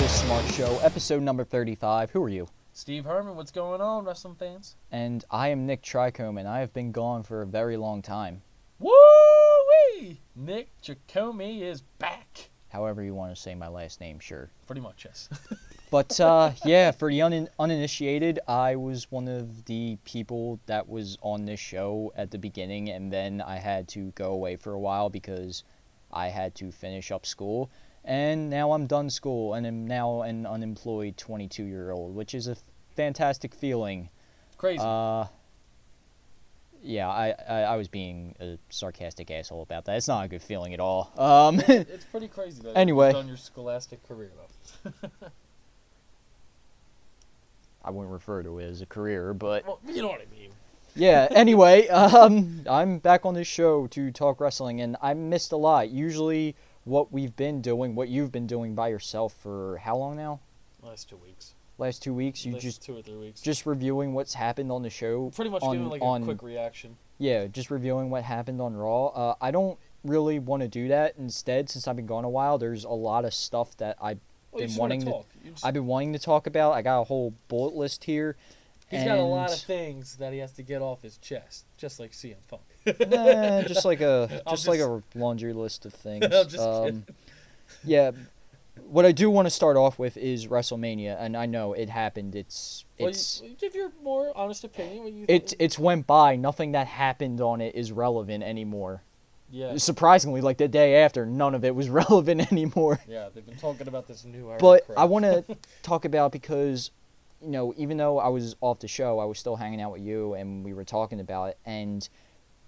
the Smark Show, episode number 35. Who are you? Steve Herman, what's going on, wrestling fans? And I am Nick Tricome, and I have been gone for a very long time. Woo-wee! Nick Tricome is back. However you want to say my last name, sure. Pretty much, yes. But, yeah, for the uninitiated, I was one of the people that was on this show at the beginning, and then I had to go away for a while because I had to finish up school. And now I'm done school, and am now an unemployed 22-year-old, which is a fantastic feeling. Crazy. Yeah, I was being a sarcastic asshole about that. It's not a good feeling at all. It's pretty crazy that Anyway. you've done your scholastic career, though. I wouldn't refer to it as a career, but... Well, you know what I mean. Yeah, anyway, I'm back on this show to talk wrestling, and I missed a lot. Usually what you've been doing by yourself for how long now? Last 2 weeks. Last 2 weeks? You Last 2 or 3 weeks. just reviewing what's happened on the show? Pretty much giving like a quick reaction. Yeah, just reviewing what happened on Raw. I don't really want to do that. Instead, since I've been gone a while, there's a lot of stuff that I've been wanting to talk about. I got a whole bullet list here. He's got a lot of things that he has to get off his chest, just like CM Punk. Nah, just like a laundry list of things. I'm just kidding. Yeah, what I do want to start off with is Wrestlemania, and I know it happened. You give your more honest opinion. It's went by. Nothing that happened on it is relevant anymore. Yeah. Surprisingly, like the day after, none of it was relevant anymore. Yeah, they've been talking about this new era. But crap. I want to talk about because, you know, even though I was off the show, I was still hanging out with you, and we were talking about it, and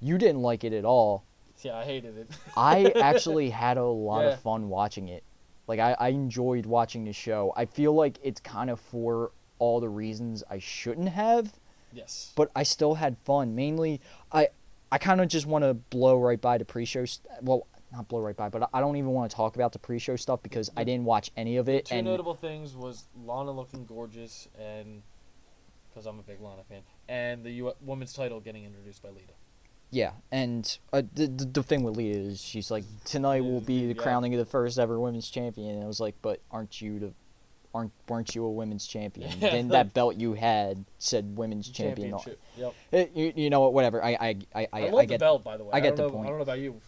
you didn't like it at all. Yeah, I hated it. I actually had a lot of fun watching it. Like, I enjoyed watching the show. I feel like it's kind of for all the reasons I shouldn't have. Yes. But I still had fun. Mainly, I kind of just want to blow right by the pre-show. Well, not blow right by, but I don't even want to talk about the pre-show stuff because I didn't watch any of it. Two notable things was Lana looking gorgeous, and because I'm a big Lana fan, and the women's title getting introduced by Lita. Yeah, and the thing with Lita is she's like, tonight will be the crowning of the first ever women's champion. And I was like, but weren't you a women's champion? Then that belt you had said women's champion. Yep. You know what? Whatever. I love get the belt, by the way. I get the point. I don't know about you.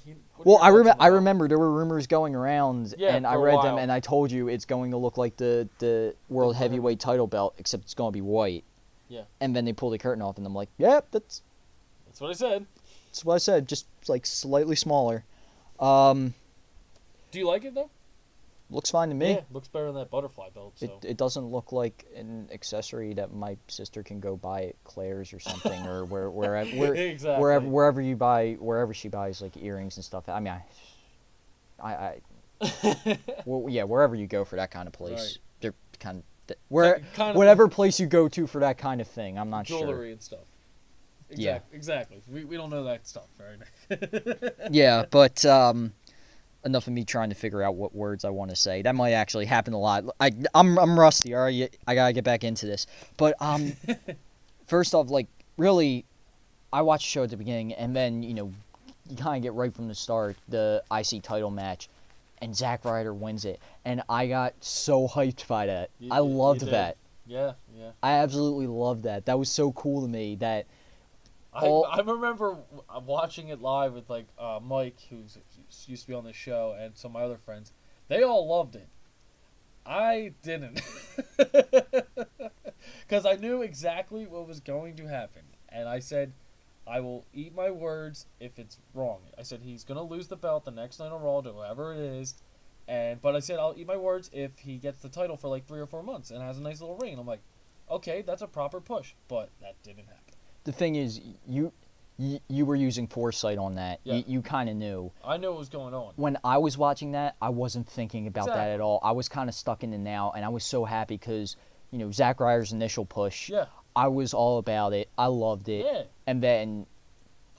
Well, I remember there were rumors going around, and I read them, while. and I told you it's going to look like the world heavyweight title belt, except it's going to be white. Yeah. And then they pull the curtain off, and I'm like, yep, that's what I said. That's what I said, just like slightly smaller. Do you like it though? Looks fine to me. Yeah, looks better than that butterfly belt. So. It doesn't look like an accessory that my sister can go buy at Claire's or something, or wherever Exactly. wherever she buys like earrings and stuff. I mean, well, yeah, wherever you go for that kind of place, Right. they're whatever place you go to for that kind of thing. I'm not jewelry sure. Jewelry and stuff. Yeah. Exactly. We don't know that stuff, right? Yeah, but enough of me trying to figure out what words I want to say. That might actually happen a lot. I'm rusty, all right? I gotta get back into this. But first off, like, really, I watched the show at the beginning, and then, you know, you kind of get right from the start, the IC title match, and Zack Ryder wins it. And I got so hyped by that. I loved that. Yeah. I absolutely loved that. That was so cool to me that... I remember watching it live with like Mike, who used to be on the show, and some of my other friends. They all loved it. I didn't, because I knew exactly what was going to happen, and I said, "I will eat my words if it's wrong." I said he's gonna lose the belt the next night on Raw to whoever it is, but I said I'll eat my words if he gets the title for like 3 or 4 months and has a nice little reign. I'm like, okay, that's a proper push, but that didn't happen. The thing is, you were using foresight on that. Yeah. You kind of knew. I knew what was going on. When I was watching that, I wasn't thinking about that at all. I was kind of stuck in the now, and I was so happy because, you know, Zack Ryder's initial push. Yeah. I was all about it. I loved it. Yeah. And then...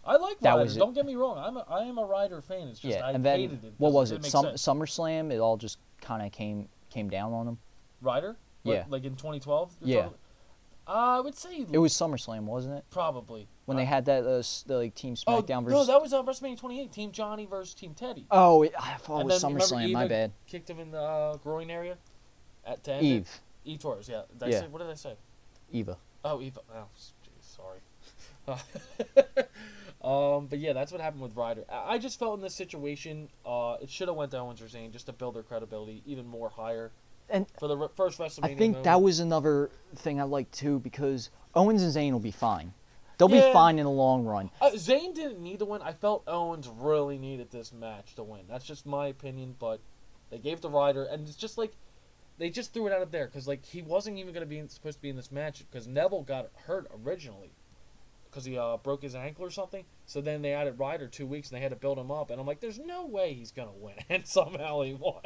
I like Ryder. Don't get me wrong. I am a Ryder fan. It's just I hated it. What was it? SummerSlam? It all just kind of came down on him. Ryder? Yeah. Like in 2012? Yeah. I would say... It was SummerSlam, wasn't it? Probably. When they had that like Team SmackDown versus... No, that was WrestleMania 28. Team Johnny versus Team Teddy. Oh, I thought it was SummerSlam. My bad. Kicked him in the groin area. to end Eve. it. Eve Torres, yeah. Did I Yeah. say, what did I say? Eva. Oh, Eva. Oh, jeez, sorry. But yeah, that's what happened with Ryder. I just felt in this situation, it should have went to Owens or Zayn just to build their credibility even more higher. And for the first WrestleMania I think moment. that was another thing I liked too, because Owens and Zayn will be fine. They'll Yeah. be fine in the long run. Zayn didn't need to win. I felt Owens really needed this match to win. That's just my opinion, but they gave the Ryder, and it's just like they just threw it out of there because like he wasn't even going to be supposed to be in this match because Neville got hurt originally because he broke his ankle or something. So then they added Ryder 2 weeks and they had to build him up, and I'm like, there's no way he's going to win, and somehow he won.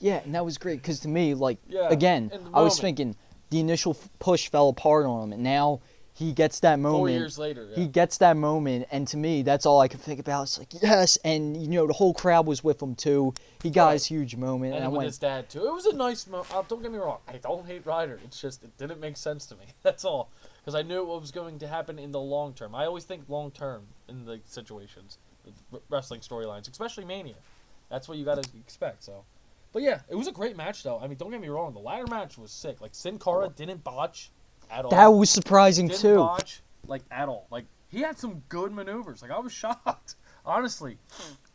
Yeah, and that was great because to me, like, Yeah, again, in the I was moment. thinking the initial push fell apart on him, and now he gets that moment. 4 years later, yeah. He gets that moment, and to me, that's all I could think about. It's like, yes, and, you know, the whole crowd was with him, too. He got his huge moment, and I with went, his dad too. It was a nice moment. Don't get me wrong. I don't hate Ryder. It's just it didn't make sense to me. That's all. Because I knew what was going to happen in the long term. I always think long term in the situations, with wrestling storylines, especially Mania. That's what you got to expect. So, but yeah, it was a great match though. I mean, don't get me wrong. The ladder match was sick. Like Sin Cara didn't botch at all. that was surprising, didn't too. botch like at all. Like he had some good maneuvers. Like I was shocked, honestly.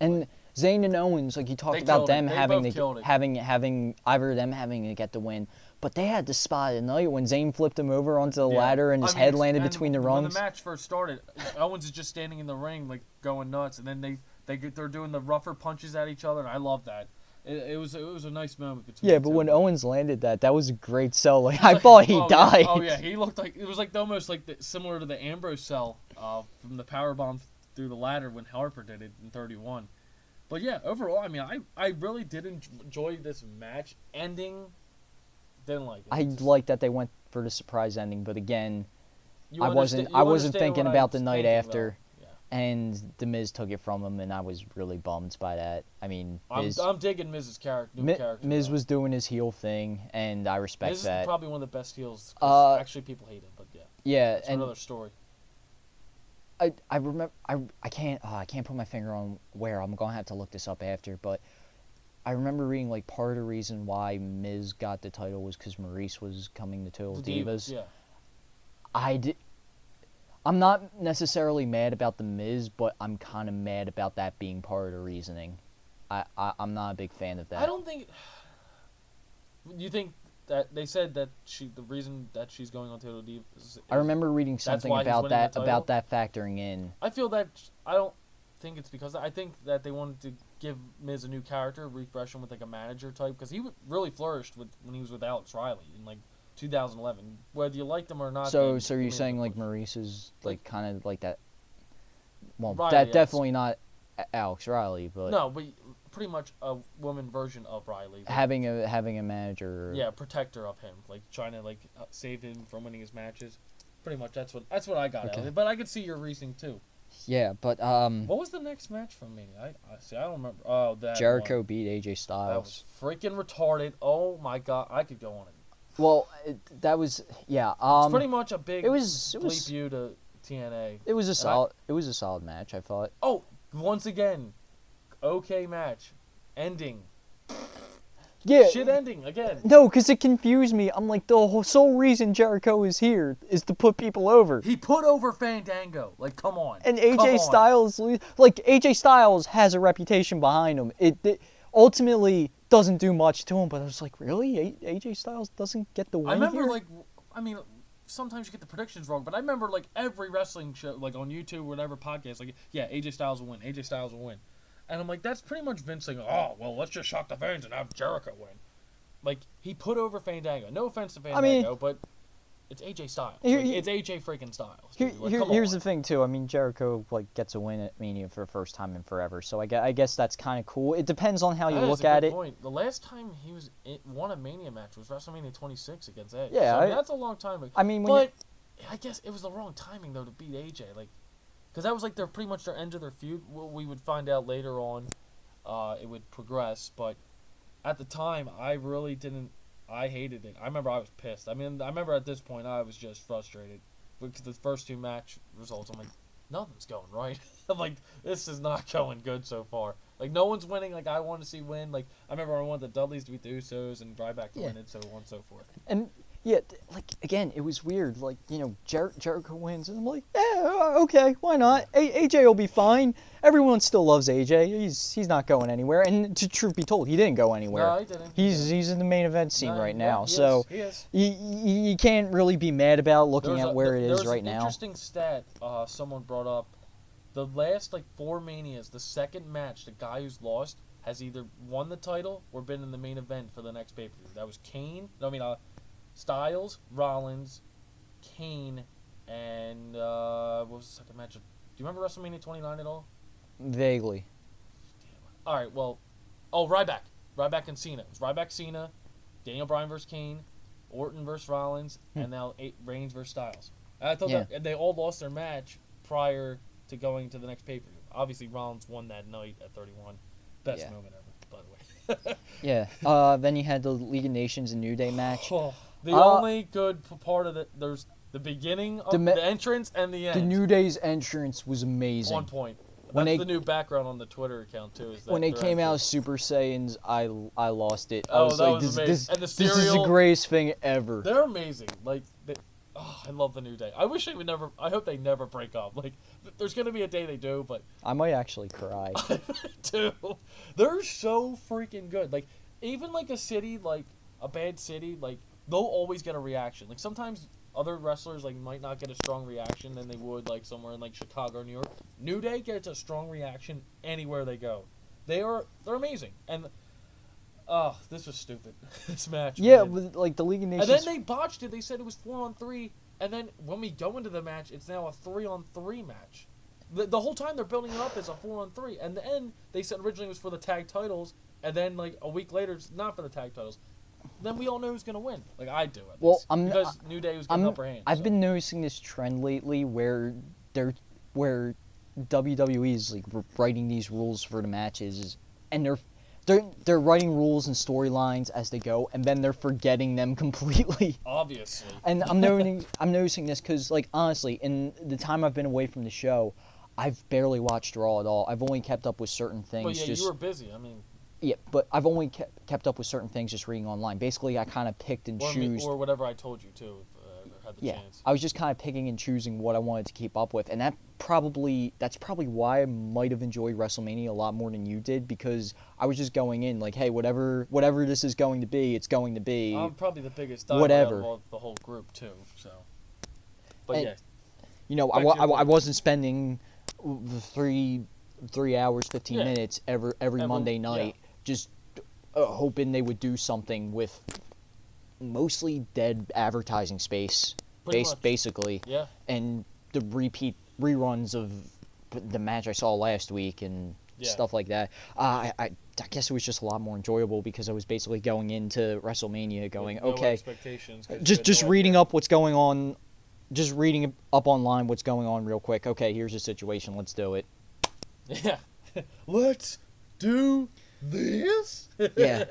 And Zayn and Owens, like you talked They about killed it. them They having both to killed it. having either of them having to get the win, but they had the spot at night when Zayn flipped him over onto the ladder and his head landed and between the When rungs. the match first started, Owens is just standing in the ring like going nuts, and then they're doing the rougher punches at each other, and I love that. It was a nice moment between. Yeah, the but two. when Owens landed that was a great sell. Like I thought he died. Yeah. Oh yeah, he looked like it was like almost like similar to the Ambrose sell from the powerbomb through the ladder when Harper did it in 31. But yeah, overall, I mean, I really did enjoy this match. Ending, didn't like it. I like that they went for the surprise ending, but again, You I wasn't understand thinking what about I'm the night thinking after, about. and The Miz took it from him, and I was really bummed by that. I mean, Miz, I'm digging Miz's character. New character. Miz though. was doing his heel thing, and I respect Miz that. is probably one of the best heels. 'Cause actually, people hate him, but yeah, Yeah, it's and another story. I remember I can't put my finger on where. I'm gonna have to look this up after, but I remember reading like part of the reason why Miz got the title was because Maurice was coming to Total The Divas. Yeah. I'm not necessarily mad about the Miz, but I'm kind of mad about that being part of the reasoning. I'm not a big fan of that. I don't think. You think that they said that the reason that she's going on Total Divas. I remember reading something why he's about winning the that factoring in. I feel that I don't think it's because I think that they wanted to give Miz a new character, refresh him with like a manager type because he really flourished when he was with Alex Riley in like 2011. Whether you liked him or not. So then so you're he saying was like Maurice is like kind of like that? Well, Riley, that yes. definitely not Alex Riley, but No, but pretty much a woman version of Riley. having a manager. Yeah, protector of him, like trying to like save him from winning his matches. Pretty much that's what I got out of it. But I could see your reasoning too. Yeah, but What was the next match from me? I see. I don't remember. Oh, that Jericho one. beat AJ That Styles. was freaking retarded. Oh my god, I could go on it. Well, that was yeah. It's pretty much a big it was bleep you to TNA. it was a solid match. I thought. Oh, once again, okay match, ending. Yeah. Shit ending again. No, because it confused me. I'm like, the sole reason Jericho is here is to put people over. He put over Fandango. Like, come on. And Come AJ on. Styles, like AJ Styles has a reputation behind him. It ultimately doesn't do much to him, but I was like, really? AJ Styles doesn't get the win I remember, here? sometimes you get the predictions wrong, but I remember, like, every wrestling show, like, on YouTube or whatever podcast, like, yeah, AJ Styles will win. AJ Styles will win. And I'm like, that's pretty much Vince saying, oh, well, let's just shock the fans and have Jericho win. Like, he put over Fandango. No offense to Fandango, but it's AJ Styles. It's AJ freaking Styles. Here's the thing, too. I mean, Jericho, like, gets a win at Mania for the first time in forever, so I guess that's kind of cool. It depends on how you look at it. Point. The last time he won a Mania match was WrestleMania 26 against Edge. Yeah, so, that's a long time ago. I mean, but I guess it was the wrong timing, though, to beat AJ. Like, because that was, like, pretty much their end of their feud. We would find out later on it would progress, but at the time, I really didn't. I hated it. I remember I was pissed. I mean, I remember at this point I was just frustrated because the first two match results. I'm like, nothing's going right. I'm like, this is not going good so far. Like, no one's winning like I want to see win. Like, I remember I wanted the Dudleys to beat the Usos and Ryback to win it, so on and so forth. And yeah, like again, it was weird. Like, you know, Jericho wins, and I'm like, yeah, okay, why not? AJ will be fine. Everyone still loves AJ. He's not going anywhere. And to truth be told, he didn't go anywhere. No, he didn't. He's in the main event scene right now. So he is. You can't really be mad about looking at where it is right now. There's an interesting stat someone brought up. The last, like, 4 Manias, the second match, the guy who's lost has either won the title or been in the main event for the next pay-per-view. That was Styles, Rollins, Kane, and what was the second match? Do you remember WrestleMania 29 at all? Vaguely. All right, well, Ryback. Ryback and Cena. It was Ryback, Cena, Daniel Bryan versus Kane, Orton versus Rollins, and now Reigns versus Styles. And I thought that they all lost their match prior to going to the next pay-per-view. Obviously, Rollins won that night at 31. Best moment ever, by the way. Yeah. Then you had the League of Nations and New Day match. The only good part of it, there's the beginning of the entrance and the end. The New Day's entrance was amazing. On point. That's the new background on the Twitter account, too. Is that when they came out as Super Saiyans, I lost it. I was like, this is the greatest thing ever. They're amazing. Like, I love the New Day. I wish they would never. I hope they never break up. Like, there's gonna be a day they do, but I might actually cry. Too. They're so freaking good. Like, even like a city, like a bad city, like they'll always get a reaction. Like sometimes other wrestlers like might not get a strong reaction than they would like somewhere in like Chicago or New York. New Day gets a strong reaction anywhere they go. They're amazing. And this was stupid. This match. Yeah, with, like the League of Nations. And then they botched it. They said it was 4-on-3. And then when we go into the match, it's now a 3-on-3 match. The whole time they're building it up as a 4-on-3. And then they said originally it was for the tag titles. And then like a week later, it's not for the tag titles. Then we all know who's going to win. Like I do, at least. Because New Day was getting upper hand. I've been noticing this trend lately where WWE is like writing these rules for the matches, and they're writing rules and storylines as they go, and then they're forgetting them completely. Obviously. And I'm noticing this because, like, honestly, in the time I've been away from the show, I've barely watched Raw at all. I've only kept up with certain things. But yeah, you were busy. I mean. Yeah, but I've only kept up with certain things just reading online. Basically, I kind of picked and chose. Or whatever I told you too, if I ever had the chance. I was just kind of picking and choosing what I wanted to keep up with, and that's probably why I might have enjoyed WrestleMania a lot more than you did, because I was just going in like, hey, whatever this is going to be, it's going to be. I'm probably the biggest diehard of the whole group too. So, but yeah, you know, I wasn't spending 3 hours 15 minutes every Monday night. Just hoping they would do something with mostly dead advertising space, basically. Yeah. And the reruns of the match I saw last week and stuff like that. I guess it was just a lot more enjoyable because I was basically going into WrestleMania going, no okay, expectations, just reading up what's going on, just reading up online what's going on real quick. Okay, here's the situation. Let's do it. Yeah. Let's do this? Yeah.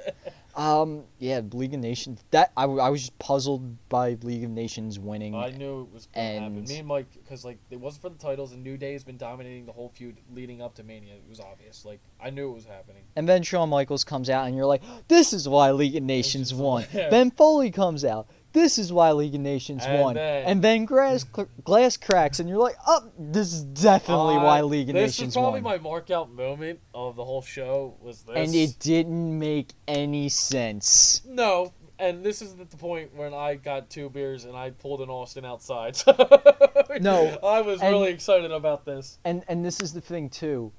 League of Nations. That I was just puzzled by League of Nations winning. I knew it was going to happen. Me and Mike, because like it wasn't for the titles, and New Day has been dominating the whole feud leading up to Mania. It was obvious. Like I knew it was happening. And then Shawn Michaels comes out, and you're like, "This is why League of Nations won." Then Foley comes out. This is why League of Nations won. And then glass cracks, and you're like, oh, this is definitely why League of Nations won. This is probably my mark-out moment of the whole show, was this. And it didn't make any sense. No, and this is the point when I got 2 beers and I pulled an Austin outside. No. I was really excited about this. And this is the thing, too.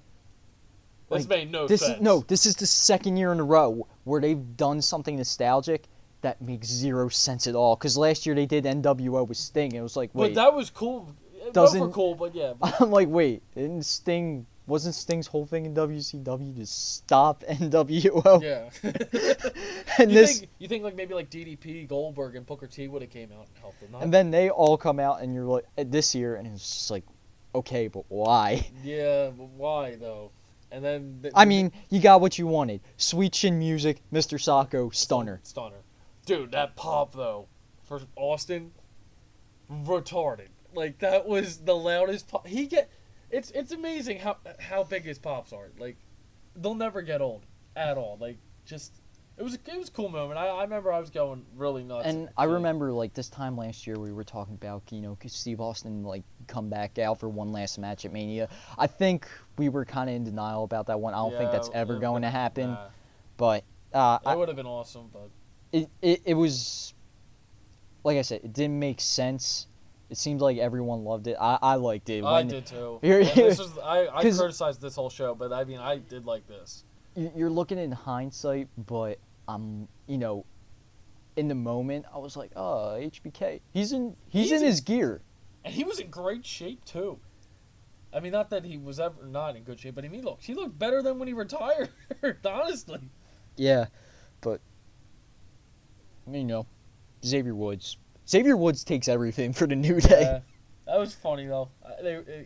This made no sense. This is the second year in a row where they've done something nostalgic that makes 0 sense at all. Because last year they did NWO with Sting, and it was like, wait. But that was cool. Both were cool, but yeah. I'm like, wait, wasn't Sting's whole thing in WCW to stop NWO? Yeah. And you think like maybe like DDP, Goldberg, and Booker T would have came out and helped them? And then they all come out, and you're like, this year, and it's just like, okay, but why? Yeah, but why though? And then I mean, you got what you wanted. Sweet chin music, Mr. Sacco, stunner. Dude, that pop, though, for Austin, retarded. Like, that was the loudest pop. it's amazing how big his pops are. Like, they'll never get old at all. Like, just it was a cool moment. I remember I was going really nuts. And I remember, like, this time last year we were talking about, Steve Austin, like, come back out for one last match at Mania. I think we were kind of in denial about that one. I don't think that's ever going to happen. Nah. But It would have been awesome, but it was, like I said, it didn't make sense. It seemed like everyone loved it. I liked it. I did too. I criticized this whole show, but I mean, I did like this. You're looking in hindsight, but in the moment, I was like, oh, HBK. He's in his gear. And he was in great shape too. I mean, not that he was ever not in good shape, but I mean, he looked better than when he retired, honestly. Yeah, but Xavier Woods. Xavier Woods takes everything for the New Day. Yeah, that was funny though.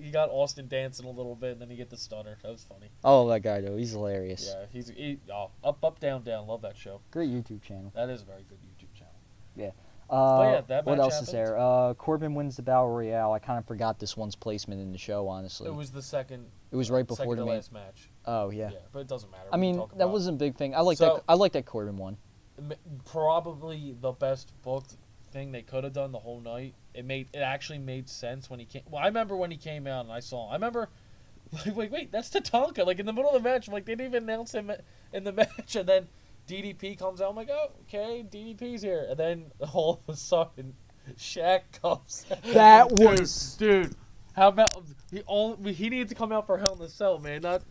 He got Austin dancing a little bit, and then he get the stunner. That was funny. Oh, that guy though, he's hilarious. Yeah, up, down, down. Love that show. Great YouTube channel. That is a very good YouTube channel. Yeah. That what match else happened. is there? Corbin wins the Battle Royale. I kind of forgot this one's placement in the show, honestly. It was the second. It was right before the last match. Oh yeah. Yeah, but it doesn't matter. I mean, that wasn't a big thing. I like that Corbin won. Probably the best booked thing they could have done the whole night. It actually made sense when he came. Well, I remember when he came out and I saw him. I remember, like, wait, that's Tatanka. Like in the middle of the match, like they didn't even announce him in the match, and then DDP comes out. I'm like, oh, okay, DDP's here, and then all of a sudden, Shaq comes. That was dude. How about he needed to come out for Hell in a Cell, man, not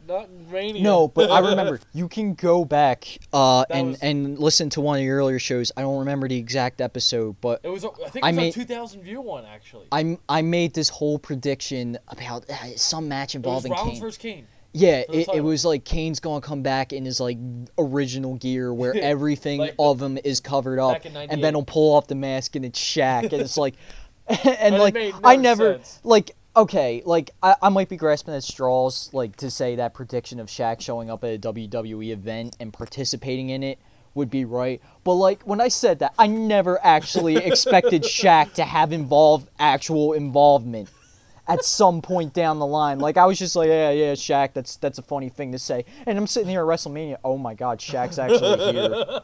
Mania. No, but I remember you can go back and listen to one of your earlier shows. I don't remember the exact episode, but it was. I think it was a 2,000 view one actually. I made this whole prediction about some match involving Rollins Kane. versus Kane. Yeah, it was like Kane's gonna come back in his like original gear where everything like of him is covered up, and then he'll pull off the mask and it's Shaq, and it's like, and but like it made no I never sense. like. Okay, like, I might be grasping at straws, like, to say that prediction of Shaq showing up at a WWE event and participating in it would be right. But, like, when I said that, I never actually expected Shaq to have actual involvement at some point down the line. Like, I was just like, yeah, Shaq, that's a funny thing to say. And I'm sitting here at WrestleMania, oh my God, Shaq's actually here.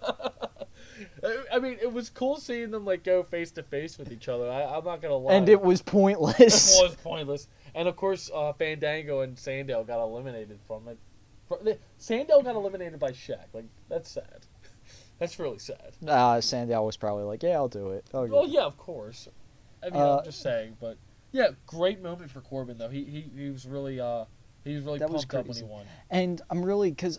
I mean, it was cool seeing them like go face to face with each other. I'm not gonna lie. And it was pointless. It was pointless. And of course, Fandango and Sandow got eliminated from it. Sandow got eliminated by Shaq. Like, that's sad. That's really sad. Sandow was probably like, yeah, I'll do it. Well, yeah, of course. I mean, I'm just saying, but yeah, great moment for Corbin though. He was really pumped up when he won. And I'm really, because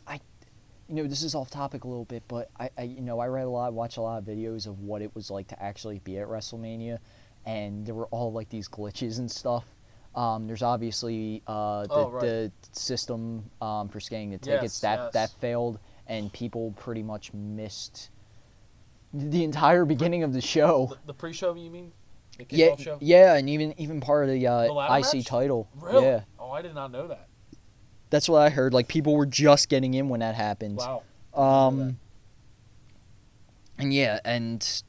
this is off topic a little bit, but I watched a lot of videos of what it was like to actually be at WrestleMania, and there were all like these glitches and stuff. There's obviously the system for scanning the tickets that failed, and people pretty much missed the entire beginning of the show. The pre-show, you mean? The Yeah, kickoff show? yeah, and even part of the IC match? title. Really? Yeah. Oh, I did not know that. That's what I heard. Like, people were just getting in when that happened. Wow. And yeah, and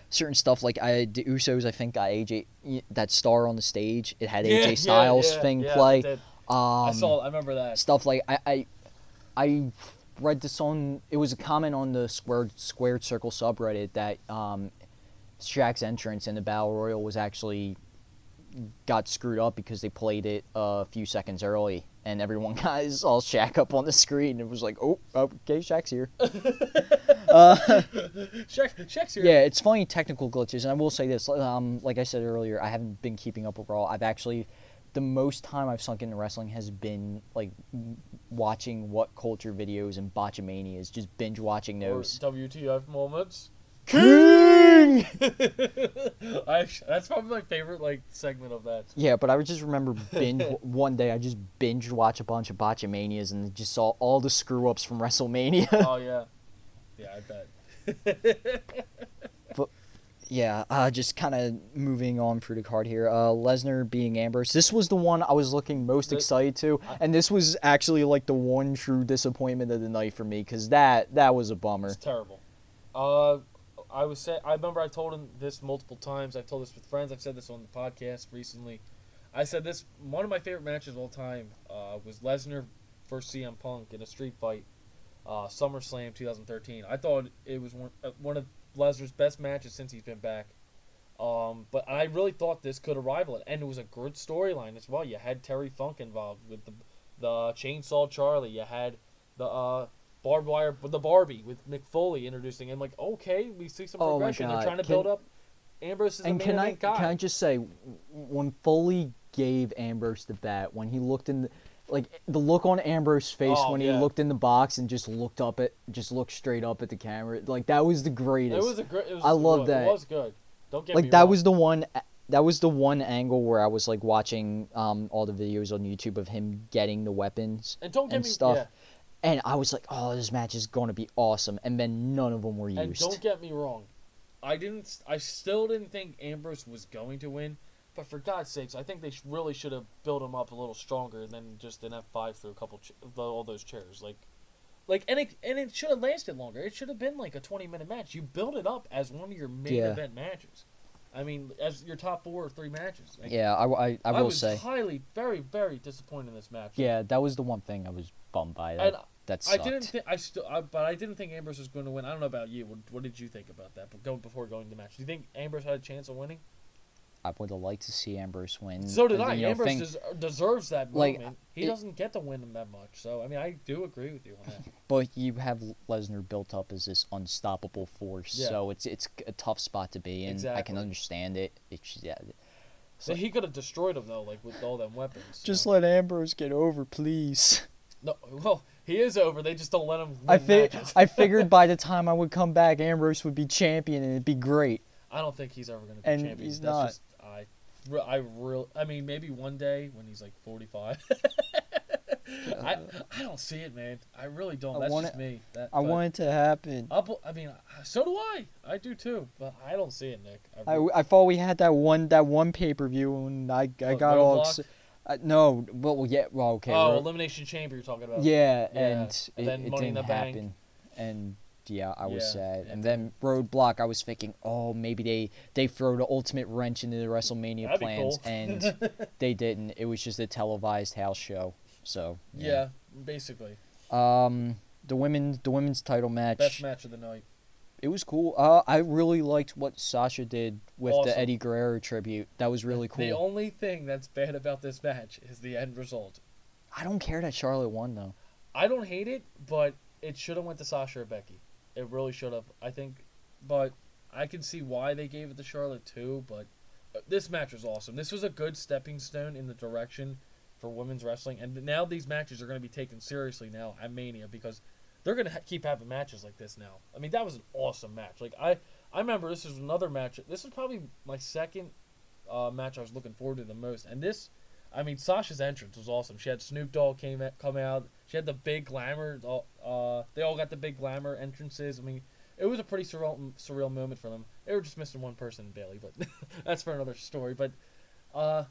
certain stuff like the Usos, I think got AJ, that star on the stage. It had AJ Styles thing play. It did. I remember that. Stuff like I read this on. It was a comment on the Squared Circle subreddit that Shaq's entrance in the Battle Royal was actually got screwed up because they played it a few seconds early, and everyone got all Shaq up on the screen. It was like, oh, okay, Shaq's here. Shaq's here. Yeah, it's funny, technical glitches, and I will say this. Like I said earlier, I haven't been keeping up with Raw. I've actually, the most time I've sunk into wrestling has been like watching What Culture videos and Botchamanias, just binge watching those. Or WTF moments. King! That's probably my favorite segment of that. Yeah, but I just remember one day I just binge watch a bunch of Botchamanias and just saw all the screw ups from WrestleMania. Oh yeah, I bet. But yeah, just kind of moving on through the card here. Lesnar being Ambrose. This was the one I was looking most excited to, and this was actually like the one true disappointment of the night for me, because that was a bummer. It's terrible. I remember I told him this multiple times. I've told this with friends. I've said this on the podcast recently. I said this one of my favorite matches of all time was Lesnar versus CM Punk in a street fight, SummerSlam 2013. I thought it was one of Lesnar's best matches since he's been back. But I really thought this could rival it, and it was a good storyline as well. You had Terry Funk involved with the Chainsaw Charlie. You had the barbed wire with the Barbie with Mick Foley introducing him. Like, okay, we see some progression. They're trying to build up Ambrose as a main event guy. Can I just say, when Foley gave Ambrose the bat, when he looked in the look on Ambrose's face when he looked in the box and just looked straight up at the camera, like that was the greatest. I love that. It was good. Don't get me that wrong. was the one angle where I was like watching all the videos on YouTube of him getting the weapons and stuff. Yeah. And I was like, oh, this match is going to be awesome. And then none of them were used. And don't get me wrong. I still didn't think Ambrose was going to win. But for God's sakes, I think they really should have built him up a little stronger than just an F5 through all those chairs. And it should have lasted longer. It should have been like a 20-minute match. You build it up as one of your main event matches. I mean, as your top 4 or 3 matches. Like, I will say. I was highly, very, very disappointed in this match. Yeah, that was the one thing I was bummed by. That sucked. But I didn't think Ambrose was going to win. I don't know about you. What did you think about that? But before going to the match, do you think Ambrose had a chance of winning? I would have liked to see Ambrose win. So did I. Ambrose deserves that moment. He doesn't get to win them that much. So, I mean, I do agree with you on that. But you have Lesnar built up as this unstoppable force. Yeah. So it's a tough spot to be in. Exactly. I can understand it. So he could have destroyed him, though, like with all them weapons. Just let Ambrose get over, please. No, well, he is over. They just don't let him win matches. I figured by the time I would come back, Ambrose would be champion, and it'd be great. I don't think he's ever going to be champion. He's not. I mean, maybe one day when he's like 45. I don't see it, man. I really don't. That's just me. I want it to happen. I mean, so do I. I do too, but I don't see it, Nick. I thought we had that one pay-per-view, and I got all excited. No, okay. Oh, Elimination Chamber you're talking about. Yeah, and then it Money in the didn't Bank. happen. And yeah, I was sad. And then Roadblock, I was thinking, oh, maybe they throw the ultimate wrench into the WrestleMania plans, cool. And they didn't. It was just a televised house show. So yeah, basically. The women's title match. Best match of the night. It was cool. I really liked what Sasha did with the Eddie Guerrero tribute. That was really cool. The only thing that's bad about this match is the end result. I don't care that Charlotte won, though. I don't hate it, but it should have went to Sasha or Becky. It really should have, I think. But I can see why they gave it to Charlotte, too. But this match was awesome. This was a good stepping stone in the direction for women's wrestling. And now these matches are going to be taken seriously now at Mania because they're going to keep having matches like this now. I mean, that was an awesome match. Like I remember this was another match. This was probably my second match I was looking forward to the most. And this, I mean, Sasha's entrance was awesome. She had Snoop Dogg come out. She had the big glamour. They all got the big glamour entrances. I mean, it was a pretty surreal moment for them. They were just missing one person, Bailey, but that's for another story. But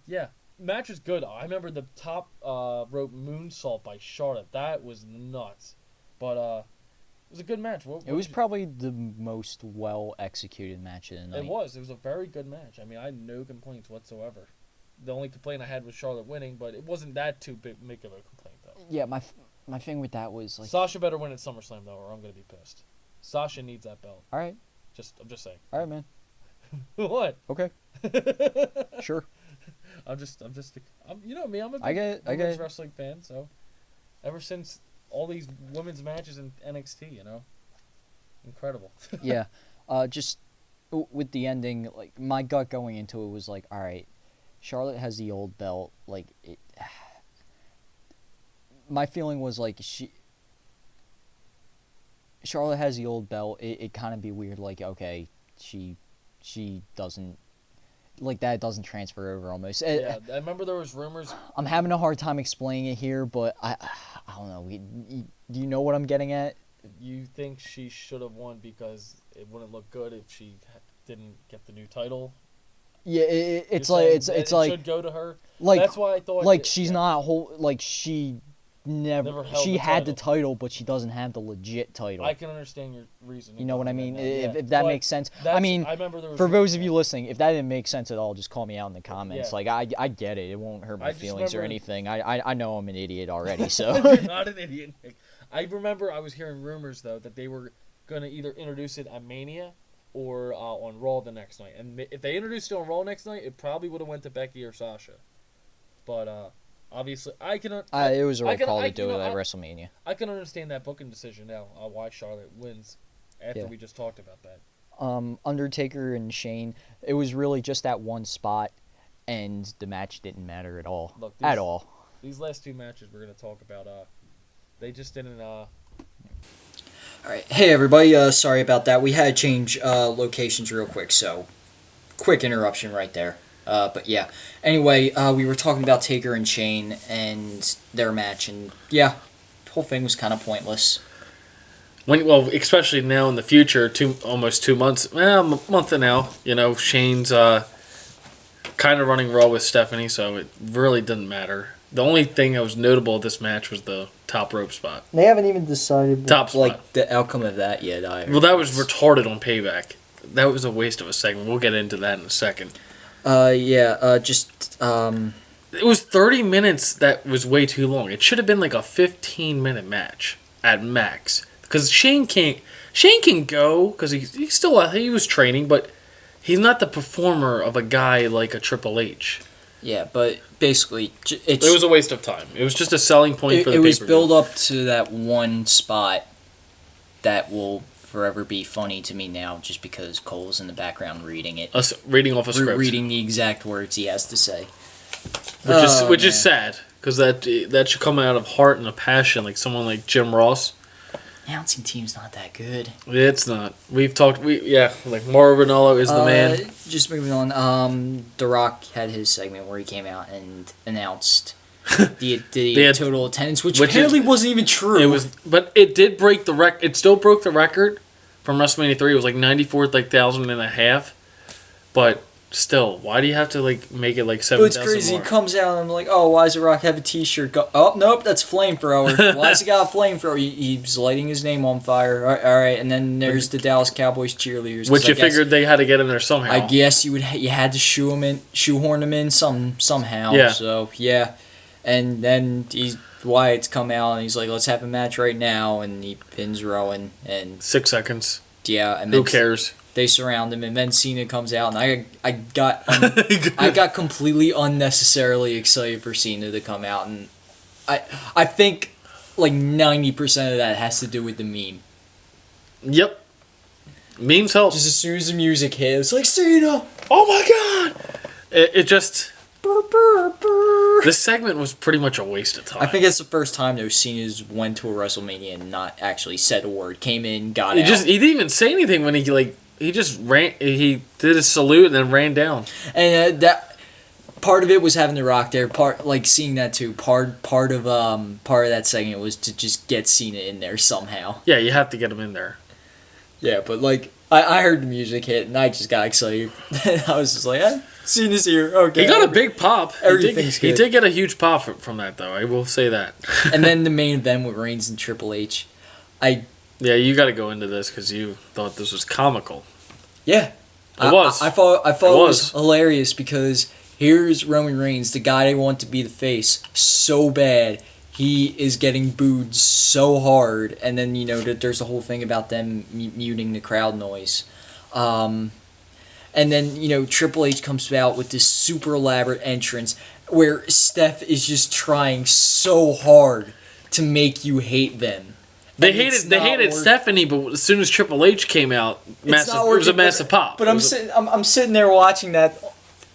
yeah, match was good. I remember the top rope moonsault by Charlotte. That was nuts. But it was a good match. It was probably the most well-executed match of the night. It was. It was a very good match. I mean, I had no complaints whatsoever. The only complaint I had was Charlotte winning, but it wasn't that too big of a complaint, though. Yeah, my thing with that was like Sasha better win at SummerSlam though, or I'm gonna be pissed. Sasha needs that belt. All right. I'm just saying. All right, man. What? Okay. Sure. I'm you know me. I'm a big women's wrestling fan. So, ever since all these women's matches in NXT, you know, incredible. Yeah. Just with the ending, like my gut going into it was like, all right, Charlotte has the old belt. Like it. My feeling was like Charlotte has the old belt. It kind of be weird. Like okay, she doesn't. Like that doesn't transfer over almost. Yeah, I remember there was rumors. I'm having a hard time explaining it here, but I don't know. Do you know what I'm getting at? You think she should have won because it wouldn't look good if she didn't get the new title? Yeah, it's like should go to her. Like that's why I thought. Like she's not whole. Like she never. held She the had the title. title, but she doesn't have the legit title. I can understand your reasoning. You know what I behind mean? that, yeah. If that But makes sense. I that's- mean, I remember there was for a- those of you listening, if that didn't make sense at all, just call me out in the comments. Yeah. Like I get it. It won't hurt my I just feelings or remember- anything. I know I'm an idiot already. So You're not an idiot, Nick. I remember I was hearing rumors though that they were gonna either introduce it at Mania or on Raw the next night. And if they introduced it on Raw next night, it probably would have went to Becky or Sasha. But obviously, I can. it was a right I can- call I- to do you it know, at I- WrestleMania. I can understand that booking decision now. Why Charlotte wins after Yeah. we just talked about that. Undertaker and Shane. It was really just that one spot, and the match didn't matter at all. Look, at all. These last two matches we're gonna talk about. They just didn't. All right. Hey, everybody. Sorry about that. We had to change locations real quick, so quick interruption right there. But yeah. Anyway, we were talking about Taker and Shane and their match, and yeah, the whole thing was kind of pointless. Especially now in the future, almost 2 months, month and now. Shane's kind of running Raw with Stephanie, so it really doesn't matter. The only thing that was notable of this match was the top rope spot. They haven't even decided Top spot. the outcome of that yet. Well, that was retarded on Payback. That was a waste of a segment. We'll get into that in a second. It was 30 minutes. That was way too long. It should have been like a 15-minute match at max. Because Shane can go because he was training, but he's not the performer of a guy like a Triple H. Yeah, but basically, It was a waste of time. It was just a selling point for the It was pay-per-view. built up to that one spot that will forever be funny to me now, just because Cole's in the background reading it, Us reading off a script, reading the exact words he has to say, which is sad because that should come out of heart and a passion, like someone like Jim Ross. Announcing team's not that good. It's not. We've talked. Like Mauro Ranallo is the man. Just moving on. The Rock had his segment where he came out and announced the total attendance, which apparently wasn't even true. But it did break the record. It still broke the record from WrestleMania 3. It was like 94,000 and a half. But still, why do you have to make it like 7,000 But it's crazy. more? He comes out and I'm like, oh, why does The Rock have a T-shirt? Oh, nope, that's flamethrower. Why does he got a flamethrower? He's lighting his name on fire. All right, and then there's the Dallas Cowboys cheerleaders. Which you figured they had to get in there somehow. I guess you had to shoehorn him in somehow. Yeah. So yeah, and then Wyatt's come out and he's like, let's have a match right now, and he pins Rowan and 6 seconds. yeah, and Who cares? They surround him, and then Cena comes out, and I got completely unnecessarily excited for Cena to come out, and I think like 90% of that has to do with the meme. Yep. Memes help. Just as soon as the music hit, it's like Cena. Oh my god! It just Brr, brr, brr. this segment was pretty much a waste of time. I think it's the first time though Cena's went to a WrestleMania and not actually said a word. Came in, got out. He didn't even say anything when he just ran. He did a salute and then ran down. And that part of it was having The Rock there. Seeing that too. Part of that segment was to just get Cena in there somehow. Yeah, you have to get him in there. Yeah, but I heard the music hit and I just got excited. I was just like, Cena's here. Okay. He got a big pop. Everything's He good. did get a huge pop from that, though. I will say that. And then the main event with Reigns and Triple H. Yeah, you got to go into this because you thought this was comical. Yeah. It was. I thought it was hilarious because here's Roman Reigns, the guy they want to be the face so bad. He is getting booed so hard, and then there's the whole thing about them muting the crowd noise, and then Triple H comes out with this super elaborate entrance where Steph is just trying so hard to make you hate them. They hated Stephanie, but as soon as Triple H came out, it was a massive pop. But I'm sitting there watching that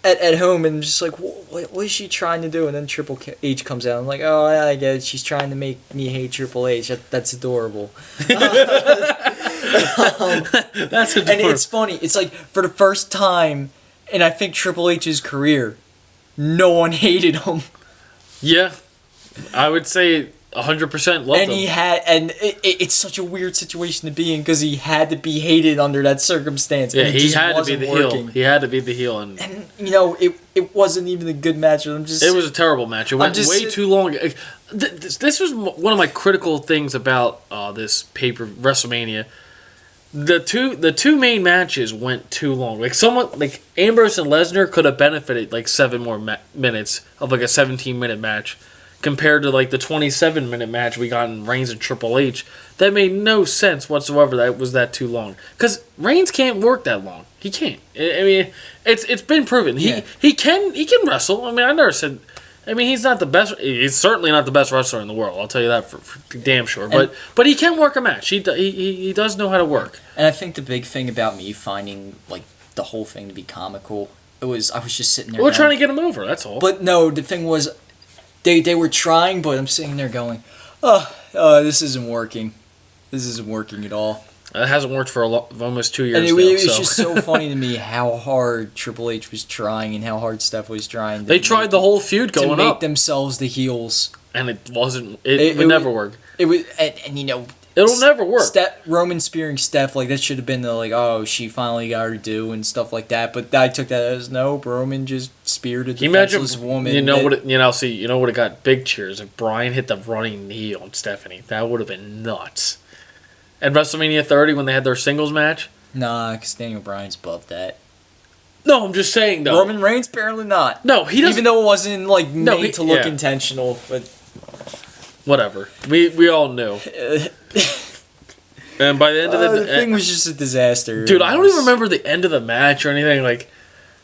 at home and just like, what is she trying to do? And then Triple H comes out. I'm like, oh, yeah, I get it. She's trying to make me hate Triple H. That's adorable. That's adorable. And it's funny. It's like for the first time in I think Triple H's career, no one hated him. Yeah, I would say 100% loved And him. he had, and it's such a weird situation to be in because he had to be hated under that circumstance. Yeah, and it he just had to be wasn't the working. heel. He had to be the heel, and And it wasn't even a good match. I'm just. it was a terrible match. It went just way sit- too long. This was one of my critical things about this WrestleMania. The two main matches went too long. Like Ambrose and Lesnar could have benefited like 7 more minutes of like a 17-minute match, compared to like the 27-minute match we got in Reigns and Triple H. That made no sense whatsoever. That was that too long, because Reigns can't work that long. He can't. I mean, it's been proven. He can wrestle. I mean, I never said. I mean, he's not the best. He's certainly not the best wrestler in the world. I'll tell you that for damn sure. But he can work a match. He does know how to work. And I think the big thing about me finding like the whole thing to be comical, I was just sitting there. We're trying to get him over. That's all. But no, the thing was, they were trying, but I'm sitting there going, this isn't working. This isn't working at all. It hasn't worked for almost 2 years. And it now, was so. just so funny to me how hard Triple H was trying and how hard Steph was trying. They tried the whole feud going to make up, themselves the heels, and it wasn't. It would never work. It was, and you know, It'll never work. Roman spearing Steph, like that should have been the like, oh, she finally got her due and stuff like that. But I took that as no. Roman just speared a defenseless woman. You know what? You know what? It got big cheers. If Bryan hit the running knee on Stephanie, that would have been nuts. At WrestleMania 30, when they had their singles match. Nah, because Daniel Bryan's above that. No, I'm just saying though. Roman Reigns apparently not. No, he doesn't. Even though it wasn't like made to look intentional, but whatever. We all knew. And by the end of the thing was just a disaster. Dude, I don't even remember the end of the match or anything. Like,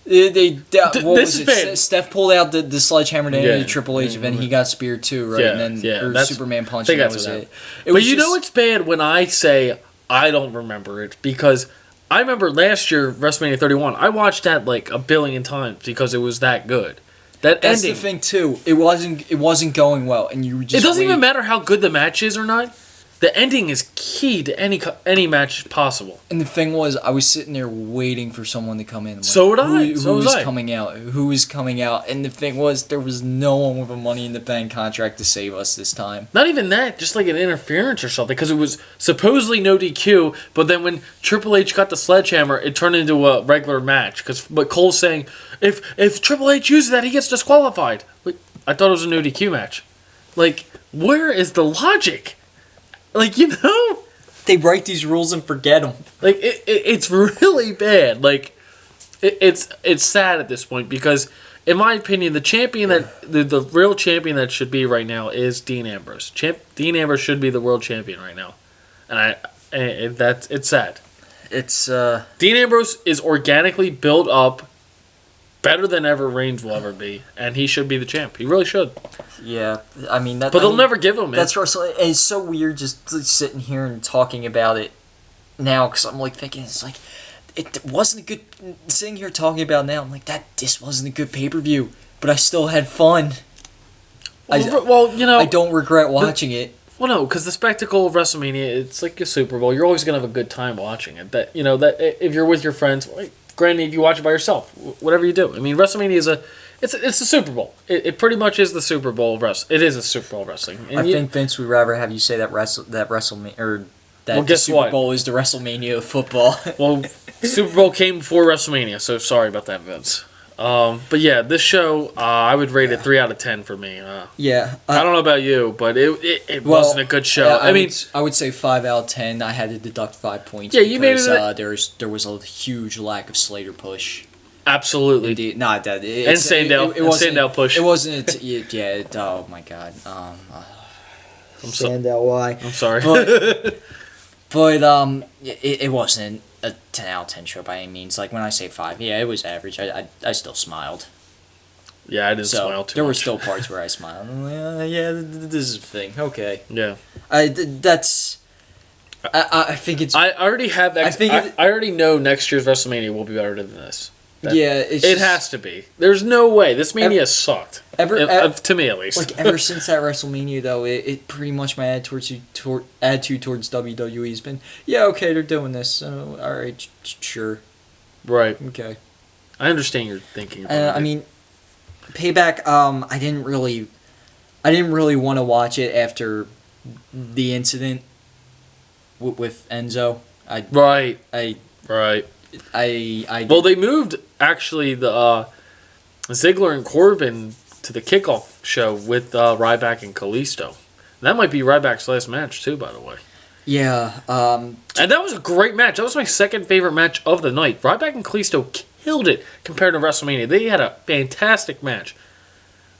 Steph pulled out the sledgehammer to end the Triple H event. He got speared too, right? Yeah, and then Superman punch. I think and that's that was it. it. But you know it's bad when I say I don't remember it, because I remember last year WrestleMania 31. I watched that like a billion times because it was that good. That's ending. The thing too. It wasn't going well, and you were just. It doesn't even matter how good the match is or not. The ending is key to any match possible. And the thing was, I was sitting there waiting for someone to come in. Like, so would I. Who was coming out? Who was coming out? And the thing was, there was no one with a Money in the Bank contract to save us this time. Not even that, just like an interference or something, because it was supposedly no DQ, but then when Triple H got the sledgehammer, it turned into a regular match. But Cole's saying, if Triple H uses that, he gets disqualified. Like, I thought it was a no DQ match. Like, where is the logic? Like, you know? They write these rules and forget them. Like, it's really bad. Like, it's sad at this point, because, in my opinion, the champion the real champion that should be right now is Dean Ambrose. Dean Ambrose should be the world champion right now. And it's sad. It's, Dean Ambrose is organically built up better than ever Reigns will ever be, and he should be the champ. He really should. Yeah, I mean that. But they'll never give him it. That's Russell. It's so weird just sitting here and talking about it now, because I'm like thinking it's like it wasn't a good. Sitting here talking about it now, I'm like this wasn't a good pay-per-view, but I still had fun. Well, you know, I don't regret watching it. Well, no, because the spectacle of WrestleMania, it's like a Super Bowl. You're always gonna have a good time watching it. That if you're with your friends, granted, if you watch it by yourself, whatever you do. I mean, WrestleMania is it's a Super Bowl. It pretty much is the Super Bowl of wrestling. It is a Super Bowl of wrestling. And I think Vince would rather have you say that WrestleMania or that the Super Bowl is the WrestleMania of football. Well, Super Bowl came before WrestleMania, so sorry about that, Vince. But yeah, this show, I would rate it 3 out of 10 for me. Yeah, I don't know about you, but it wasn't a good show. I would say 5 out of 10. I had to deduct 5 points. Yeah, you made it. There was a huge lack of Slater push. Absolutely. Indeed. Not that. And Sandow push. It wasn't. Oh my God. Sandow, why? I'm sorry. But it wasn't a 10 out of 10 show by any means. Like when I say 5, yeah, it was average. I still smiled. Yeah, I didn't smile too There much. were still parts where I smiled. I'm like, yeah, this is a thing. Okay. Yeah. I think it's. I already have. I already know next year's WrestleMania will be better than this. It has to be. There's no way. This Mania sucked. To me, at least. Like, ever since that WrestleMania, though, it pretty much my attitude towards WWE has been, yeah, okay, they're doing this. So, all right, sure. Right. Okay. I understand your thinking. I mean, Payback, I didn't really I didn't really want to watch it after the incident with Enzo. Right. I Right. I Well, they moved actually the Ziggler and Corbin to the kickoff show with Ryback and Kalisto. That might be Ryback's last match too, by the way. yeah. And that was a great match. That was my second favorite match of the night. Ryback and Kalisto killed it compared to WrestleMania. They had a fantastic match.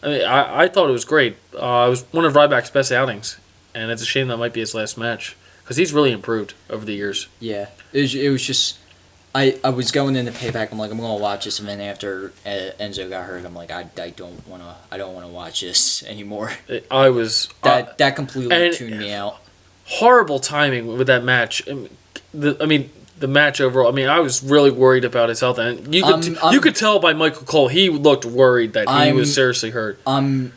I mean, I thought it was great. It was one of Ryback's best outings, and it's a shame that might be his last match because he's really improved over the years. Yeah, it was just I was going into Payback. I'm like, I'm gonna watch this, and then after Enzo got hurt, I'm like, I don't wanna watch this anymore. I was That completely and- tuned me out. horrible timing with that match. The match overall. I mean, I was really worried about his health, and you could tell by Michael Cole he looked worried that he was seriously hurt. I mean,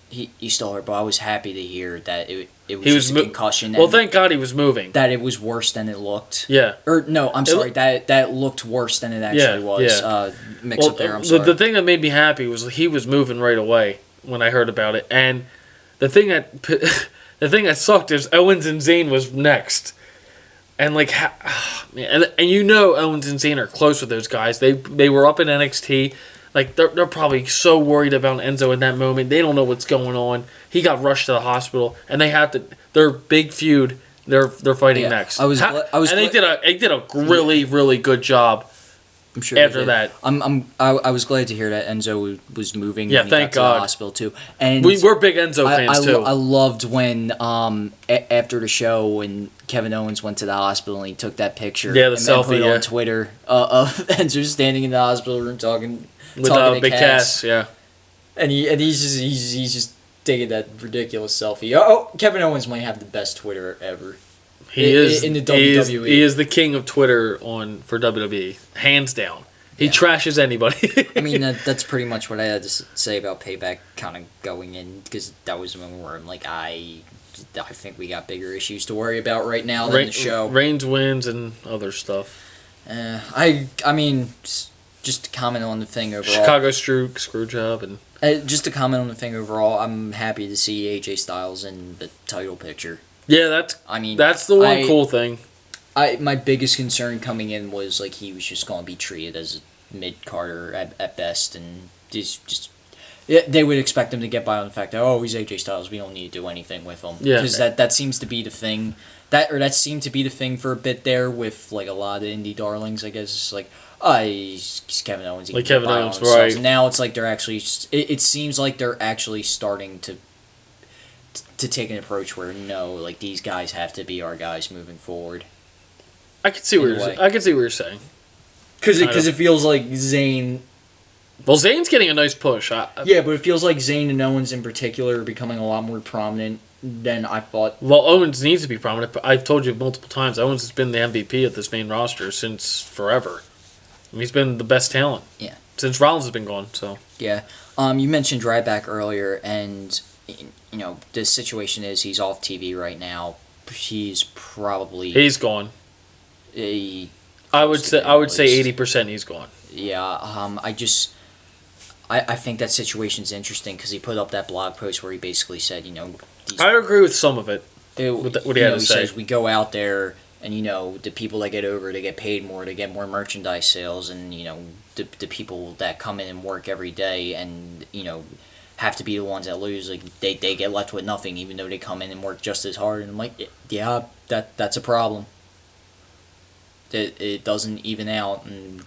he's still hurt, but I was happy to hear that it was just a concussion. Well, thank God he was moving. That it was worse than it looked. Yeah. Or no, I'm sorry. That looked worse than it actually was. Yeah. Mix up there. I'm sorry. The thing that made me happy was he was moving right away when I heard about it, and the thing that sucked is Owens and Zayn was next. And like, and you know Owens and Zayn are close with those guys. They were up in NXT. Like they're probably so worried about Enzo in that moment. They don't know what's going on. He got rushed to the hospital, and they have to. Their big feud. They're fighting next. They did a really good job. I'm sure after that. I was glad to hear that Enzo was moving. Yeah, when he thank got to God. the hospital too. And we're big Enzo fans too. I loved when after the show when Kevin Owens went to the hospital and he took that picture. Yeah, the and selfie. Put it on Twitter of Enzo standing in the hospital room talking With to Big Cass. Yeah. And he's just taking that ridiculous selfie. Oh, Kevin Owens might have the best Twitter ever. He is in the WWE. He is the king of Twitter for WWE, hands down. He trashes anybody. I mean, that's pretty much what I had to say about Payback, kind of going in, because that was the moment where I'm like, I think we got bigger issues to worry about right now than the show. Reigns wins and other stuff. I mean, just to comment on the thing overall. Chicago screw job and. Just to comment on the thing overall, I'm happy to see AJ Styles in the title picture. Yeah, that's the one cool thing. My biggest concern coming in was like he was just going to be treated as a mid-carder at best, and they would expect him to get by on the fact that he's AJ Styles, we don't need to do anything with him. Yeah, because that seems to be the thing that seemed to be the thing for a bit there with like a lot of indie darlings. I guess it's like he's Kevin Owens, like Kevin Owens, right? And now it's like they're actually it seems like they're actually starting to take an approach where like these guys have to be our guys moving forward. I can see what you're saying. Because it feels like Zayn. Well, Zayn's getting a nice push. Yeah, but it feels like Zayn and Owens in particular are becoming a lot more prominent than I thought. Well, Owens needs to be prominent, but I've told you multiple times, Owens has been the MVP of this main roster since forever. I mean, he's been the best talent. Yeah. Since Rollins has been gone, so. Yeah. You mentioned Ryback earlier, and the situation is he's off TV right now. He's gone. I would say 80% he's gone. Yeah. I think that situation's interesting because he put up that blog post where he basically said, I agree with some of it. What he had to say. Says we go out there and the people that get over, they get paid more, they get more merchandise sales, and the people that come in and work every day and have to be the ones that lose, like they get left with nothing even though they come in and work just as hard. And I'm like, yeah, that's a problem. It doesn't even out, and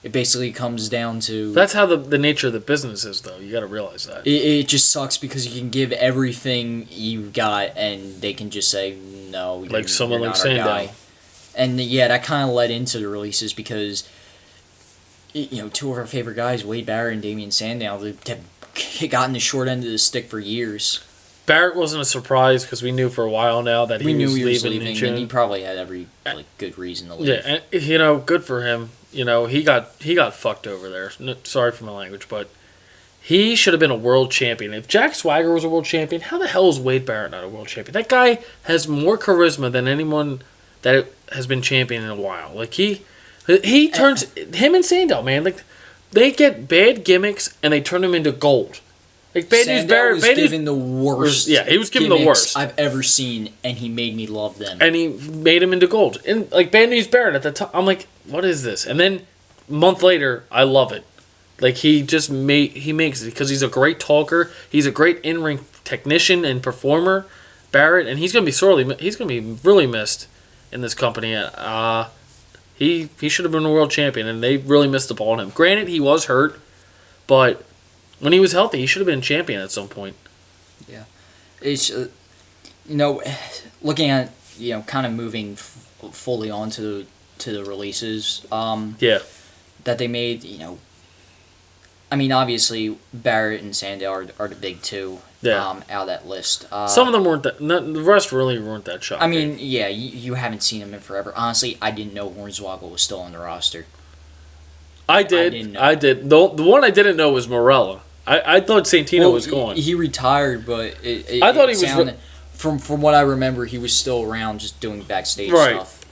it basically comes down to... That's how the nature of the business is, though. You got to realize that. It just sucks because you can give everything you got, and they can just say, no, like someone like Sandow. And yeah, that kind of led into the releases because, two of our favorite guys, Wade Barrett and Damian Sandow, have gotten the short end of the stick for years. Barrett wasn't a surprise because we knew for a while now that he was leaving in June. And he probably had every good reason to leave. Yeah, and good for him. He got fucked over there. Sorry for my language, but he should have been a world champion. If Jack Swagger was a world champion, how the hell is Wade Barrett not a world champion? That guy has more charisma than anyone that has been champion in a while. Like he turns him and Sandow, man. Like they get bad gimmicks and they turn them into gold. Like Bad News Sandow Barrett, was Bad News, given the worst. yeah, he was given the gimmicks worst. I've ever seen, and he made me love them. and he made him into gold. And like Bad News Barrett at the time, I'm like, what is this? And then a month later, I love it. Like he makes it because he's a great talker. He's a great in-ring technician and performer, Barrett, and he's gonna be really missed in this company. He should have been a world champion, and they really missed the ball on him. Granted, he was hurt, but when he was healthy, he should have been champion at some point. Yeah, it's looking at kind of moving fully on to the releases. Yeah. That they made. I mean, obviously Barrett and Sandow are the big two. Yeah. Out of that list. Some of them weren't that. The rest really weren't that shocking. I mean, yeah, you haven't seen him in forever. Honestly, I didn't know Hornswoggle was still on the roster. I did. didn't know. I did. The one I didn't know was Morella. I thought Santino was gone. He retired, but I thought he was sounded, from what I remember, he was still around, just doing backstage Right. stuff.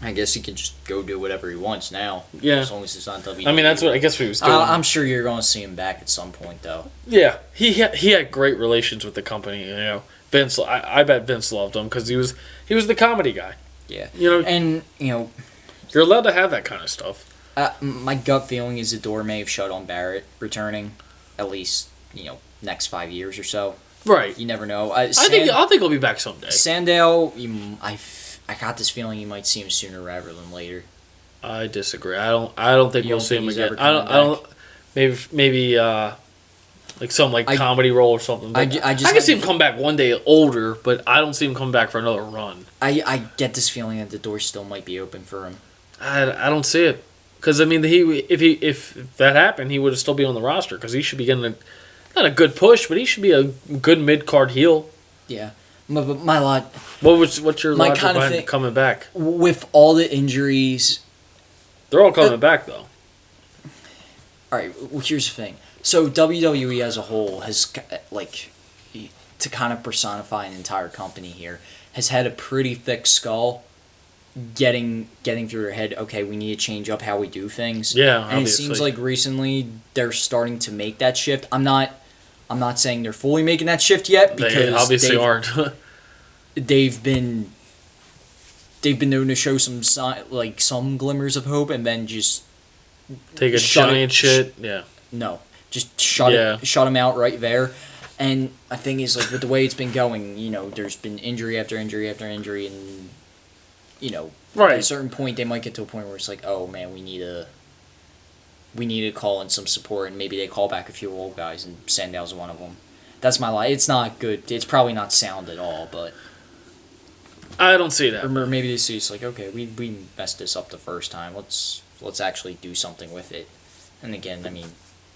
I guess he can just go do whatever he wants now. Yeah. As long as it's not WWE. I mean, that's what I guess he was doing. I'm sure you're going to see him back at some point, though. Yeah, he had great relations with the company. Vince. I bet Vince loved him because he was the comedy guy. Yeah. And you're allowed to have that kind of stuff. My gut feeling is the door may have shut on Barrett returning, at least next 5 years or so. Right. You never know. I think he'll be back someday. Sandow, I got this feeling you might see him sooner rather than later. I disagree. I don't think we'll see him he's again. ever I don't. coming Maybe like some comedy role or something. But I can see him come back one day older, but I don't see him come back for another run. I get this feeling that the door still might be open for him. I don't see it because I mean if that happened, he would still be on the roster because he should be getting not a good push, but he should be a good mid card heel. Yeah, but my lot. What's your My logic kind of behind thing- coming back? With all the injuries. They're all coming back though. All right. Well, here's the thing. So WWE as a whole has to kind of personify an entire company here has had a pretty thick skull. Getting through their head. Okay, we need to change up how we do things. Yeah, and obviously. it seems like recently they're starting to make that shift. I'm not saying they're fully making that shift yet because They obviously aren't. they've been known to show some glimmers of hope and then just Take a giant shit. Yeah. no, just shut them out right there. And I think is with the way it's been going, there's been injury after injury after injury, and Right. at a certain point they might get to a point where it's like, oh man, we need to call in some support, and maybe they call back a few old guys, and Sandow's one of them. That's my lie. It's not good. It's probably not sound at all, but I don't see that. or maybe they see it's like, okay, we messed this up the first time. Let's actually do something with it. And again, I mean,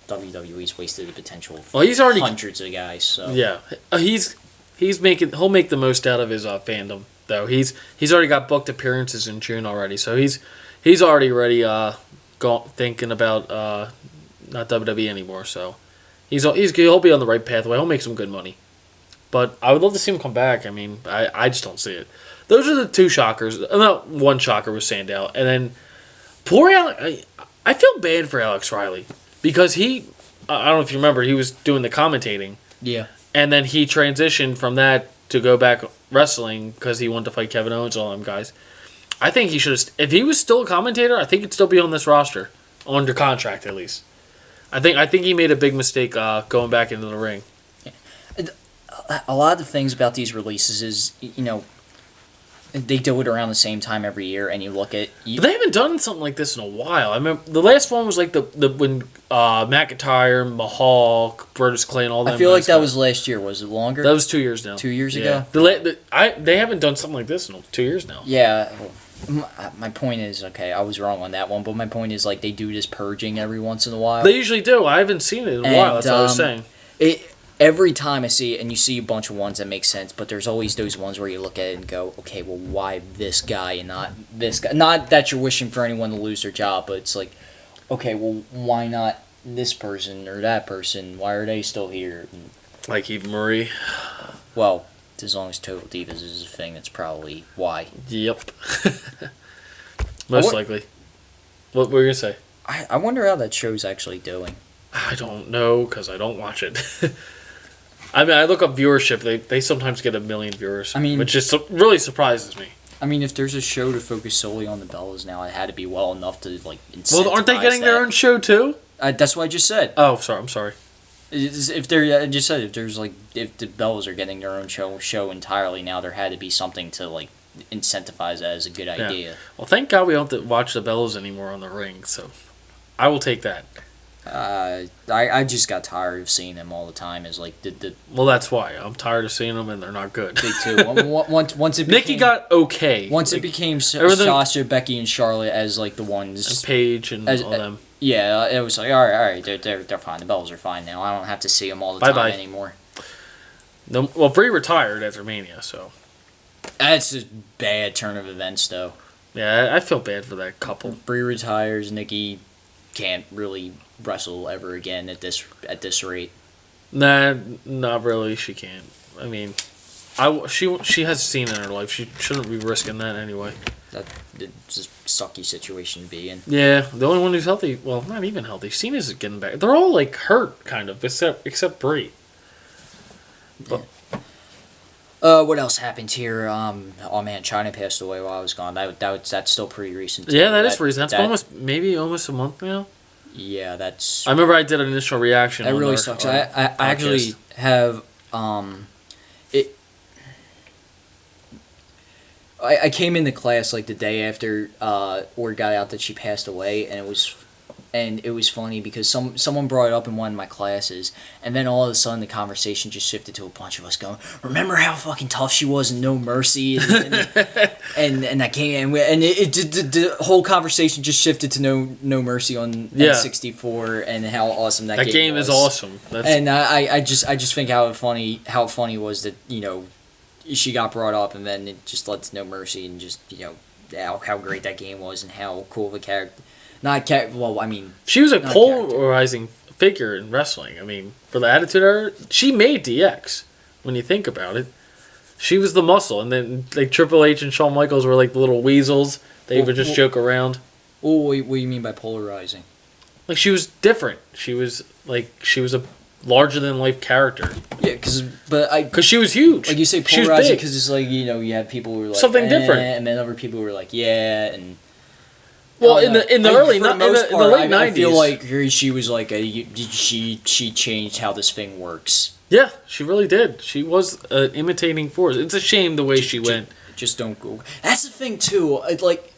WWE's wasted the potential of He's already hundreds of guys. So yeah. He'll make the most out of his fandom though. He's already got booked appearances in June already, so he's already ready. Thinking about not WWE anymore. So he'll be on the right pathway. He'll make some good money. But I would love to see him come back. I mean, I just don't see it. Those are the two shockers. Not one shocker was Sandow, and then poor Alex. I feel bad for Alex Riley because I don't know if you remember, he was doing the commentating. yeah, And then he transitioned from that to go back wrestling because he wanted to fight Kevin Owens and all them guys. I think he should have... If he was still a commentator, I think he'd still be on this roster. Under contract, at least. I think he made a big mistake going back into the ring. a lot of the things about these releases is they do it around the same time every year, and you look at But they haven't done something like this in a while. I remember the last one was like the when McIntyre, Mahal, Brutus Clay, and all that. I feel like that was last year. Was it longer? That was 2 years now. 2 years Yeah. ago. They haven't done something like this in 2 years now. Yeah. My point is, okay, I was wrong on that one, but my point is, they do this purging every once in a while. They usually do. I haven't seen it in a while. That's what I was saying. Every time I see it, and you see a bunch of ones that make sense, but there's always those ones where you look at it and go, okay, well, why this guy and not this guy? Not that you're wishing for anyone to lose their job, but it's like, okay, well, why not this person or that person? Why are they still here? And, Like Eva Marie. well, as long as Total Divas is a thing, that's probably why. Yep. Most likely. What were you going to say? I wonder how that show's actually doing. I don't know because I don't watch it. I mean, I look up viewership. They sometimes get 1 million viewers, I mean- which just really surprises me. I mean, if there's a show to focus solely on the Bellas now, it had to be well enough to like incentivize Well, aren't they getting their that. own show too? That's what I just said. Oh, sorry. I'm sorry. If they're, I just said if there's like if the Bellas are getting their own show entirely now, there had to be something to like incentivize that as a good idea. Well, thank God we don't have to watch the Bellas anymore on the ring. So, I will take that. I just got tired of seeing them all the time. As like the Well, that's why I'm tired of seeing them and they're not good. big two. Once it became, Nikki got okay. once like, it became everything- Sasha, Becky, and Charlotte as like the and ones. Paige and As- all them. Yeah, it was like all right, they're fine. The Bellas are fine now. I don't have to see them all the time Bye-bye. anymore. No, well, Brie retired after Mania, so That's a bad turn of events, though. yeah, I feel bad for that couple. Brie retires. Nikki can't really wrestle ever again at this rate. Nah, not really. She can't. I mean, she has seen in her life. She shouldn't be risking that anyway. It's a sucky situation to be in. Yeah, the only one who's healthy, well, not even healthy. Cena's getting back. They're all like hurt, kind of, except Brie. But, What else happened here? Oh man, China passed away while I was gone. That's still pretty recent. yeah, that is recent. That's almost a month now. Yeah, that's. I remember I did an initial reaction. That on really our- sucks. our I actually podcast. have it. I came into class like the day after word got out that she passed away, and it was funny because someone brought it up in one of my classes, and then all of a sudden the conversation just shifted to a bunch of us going, "Remember how fucking tough she was in No Mercy," and that came and the whole conversation just shifted to No Mercy on Yeah. N64 and how awesome That game was. is awesome. That's, And I just think how funny was that she got brought up and then it just led to No Mercy and just how great that game was and how cool of a character. Well, I mean, she was a not polarizing figure in wrestling. I mean, for the Attitude Era, she made DX. When you think about it, she was the muscle, and then like Triple H and Shawn Michaels were like the little weasels. They would just joke around. oh, what do you mean by polarizing? Like she was different. She was a larger than life character Yeah, because she was huge. like you say She was polarizing big. because it's like you have people who are like Something different. and then other people who are like yeah and. Well, I don't in the know. early For in most the part, late 90s. I feel like she was like she changed how this thing works. Yeah, she really did. She was imitating force. It's a shame the way she went. Just don't go. That's the thing too. Like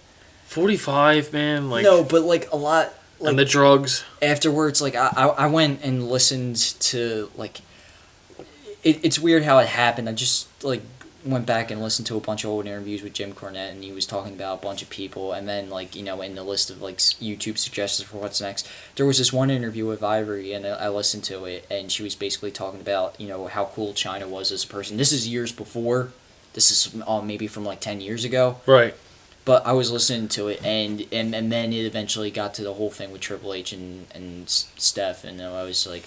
45, man. Like no, but like a lot. Like, and the drugs. afterwards, like I went and listened to like. It's weird how it happened. I just like went back and listened to a bunch of old interviews with Jim Cornette, and he was talking about a bunch of people, and then like in the list of like YouTube suggestions for what's next, there was this one interview with Ivory, and I listened to it, and she was basically talking about how cool China was as a person. This is years before. This is maybe from like 10 years ago. Right. But I was listening to it, and then it eventually got to the whole thing with Triple H and Steph, and I was like,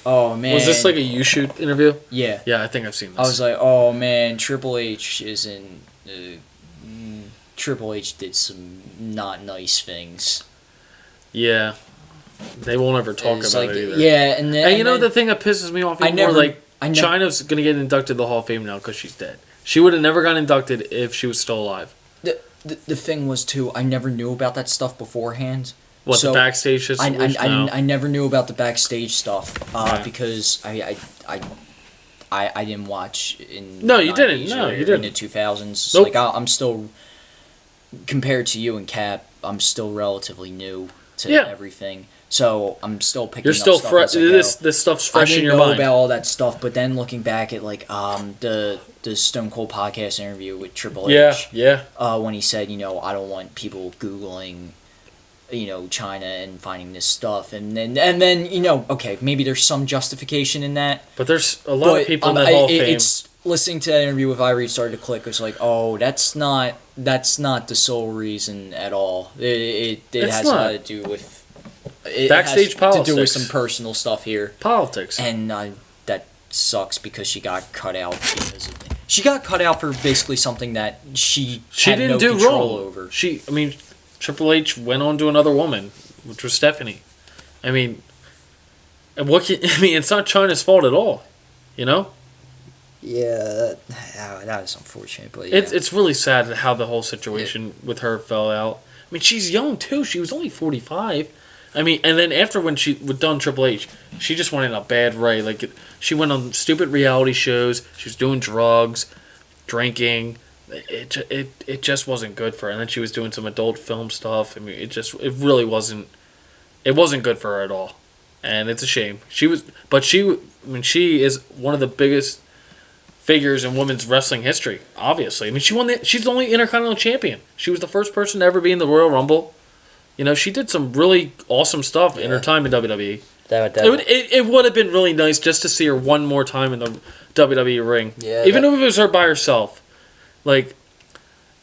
oh man. Was this like a You Shoot interview? Yeah. Yeah, I think I've seen this. I was like, oh man, Triple H isn't. Triple H did some not nice things. Yeah. They won't ever talk It's about like, it either. yeah, and then, And you know the thing that pisses me off? I Even more, never- like, I never- China's going to get inducted to the Hall of Fame now because she's dead. She would have never gotten inducted if she was still alive. the thing was too, I never knew about that stuff beforehand. What, So, the backstage situation? I never knew about the backstage stuff Right. because I didn't watch in No, you the didn't. 90s No, or you didn't. in the 2000s. Nope. Like I'm still compared to you and Cap, I'm still relatively new to Yeah. everything. So I'm still picking You're up still stuff fresh. as I go. This stuff's I fresh didn't in your know mind. about all that stuff, but then looking back at like the Stone Cold podcast interview with Triple H, Yeah. when he said, I don't want people Googling, China and finding this stuff, and then okay, maybe there's some justification in that. But there's a lot But of people in that Hall of Fame. it's listening to that interview with Ivory, it started to click. It's like, oh, that's not the sole reason at all. It It's has not. a lot to do with it Backstage has to do with politics. some personal stuff here. Politics. And that sucks because she got cut out she got cut out for basically something that she had didn't no do control wrong. over. Triple H went on to another woman, which was Stephanie. I mean, And it's not China's fault at all, you know. Yeah, that is unfortunate, but yeah. It's really sad how the whole situation with her fell out. I mean, she's young too. She was only 45. I mean, and then after when she was done Triple H, she just went in a bad way. Like she went on stupid reality shows. She was doing drugs, drinking. It just wasn't good for her. And then she was doing some adult film stuff. I mean, it really wasn't. It wasn't good for her at all, and it's a shame. She is one of the biggest figures in women's wrestling history. Obviously, I mean, she's the only Intercontinental Champion. She was the first person to ever be in the Royal Rumble. You know, she did some really awesome stuff in her time in WWE. It would have been really nice just to see her one more time in the WWE ring. Yeah, even if it was her by herself. Like,